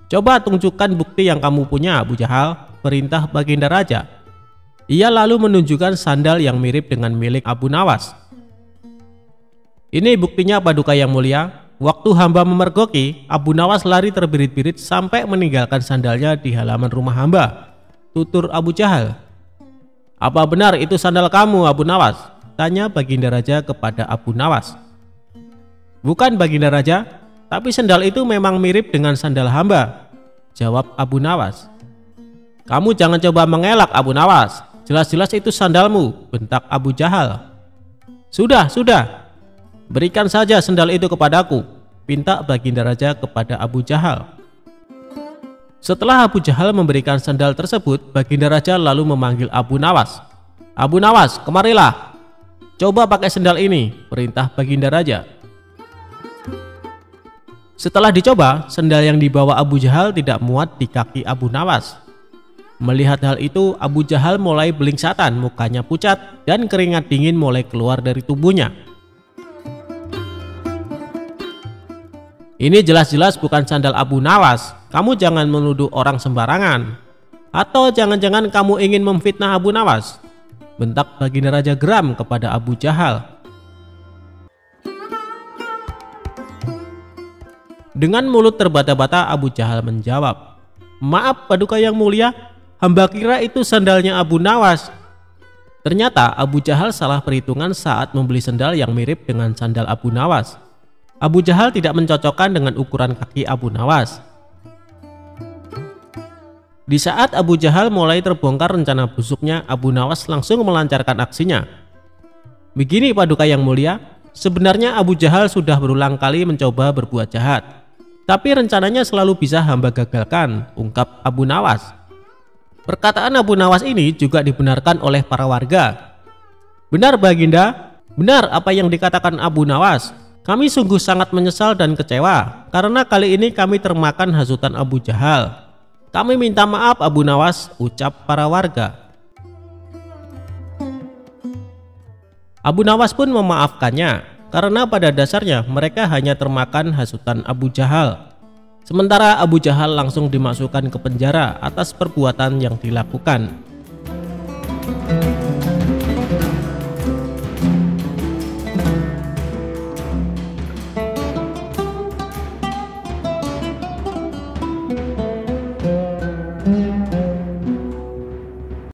"Coba tunjukkan bukti yang kamu punya Abu Jahal," perintah Baginda Raja. Ia lalu menunjukkan sandal yang mirip dengan milik Abu Nawas. "Ini buktinya Paduka yang mulia. Waktu hamba memergoki, Abu Nawas lari terbirit-birit sampai meninggalkan sandalnya di halaman rumah hamba," tutur Abu Jahal. "Apa benar itu sandal kamu Abu Nawas?" tanya Baginda Raja kepada Abu Nawas. "Bukan Baginda Raja, tapi sandal itu memang mirip dengan sandal hamba," jawab Abu Nawas. "Kamu jangan coba mengelak Abu Nawas. Jelas-jelas itu sandalmu," bentak Abu Jahal. Sudah, berikan saja sandal itu kepadaku," pinta Baginda Raja kepada Abu Jahal. Setelah Abu Jahal memberikan sandal tersebut, Baginda Raja lalu memanggil Abu Nawas. "Abu Nawas, kemarilah. Coba pakai sandal ini," perintah Baginda Raja. Setelah dicoba, sandal yang dibawa Abu Jahal tidak muat di kaki Abu Nawas. Melihat hal itu, Abu Jahal mulai belingsatan, mukanya pucat dan keringat dingin mulai keluar dari tubuhnya. "Ini jelas-jelas bukan sandal Abu Nawas. Kamu jangan menuduh orang sembarangan. Atau jangan-jangan kamu ingin memfitnah Abu Nawas?" bentak Baginda Raja geram kepada Abu Jahal. Dengan mulut terbata-bata, Abu Jahal menjawab, "Maaf Paduka yang mulia, hamba kira itu sandalnya Abu Nawas." Ternyata Abu Jahal salah perhitungan saat membeli sandal yang mirip dengan sandal Abu Nawas. Abu Jahal tidak mencocokkan dengan ukuran kaki Abu Nawas. Di saat Abu Jahal mulai terbongkar rencana busuknya, Abu Nawas langsung melancarkan aksinya. "Begini Paduka yang mulia, sebenarnya Abu Jahal sudah berulang kali mencoba berbuat jahat, tapi rencananya selalu bisa hamba gagalkan," ungkap Abu Nawas. Perkataan Abu Nawas ini juga dibenarkan oleh para warga. "Benar Baginda, benar apa yang dikatakan Abu Nawas. Kami sungguh sangat menyesal dan kecewa karena kali ini kami termakan hasutan Abu Jahal. Kami minta maaf Abu Nawas," ucap para warga. Abu Nawas pun memaafkannya karena pada dasarnya mereka hanya termakan hasutan Abu Jahal. Sementara Abu Jahal langsung dimasukkan ke penjara atas perbuatan yang dilakukan.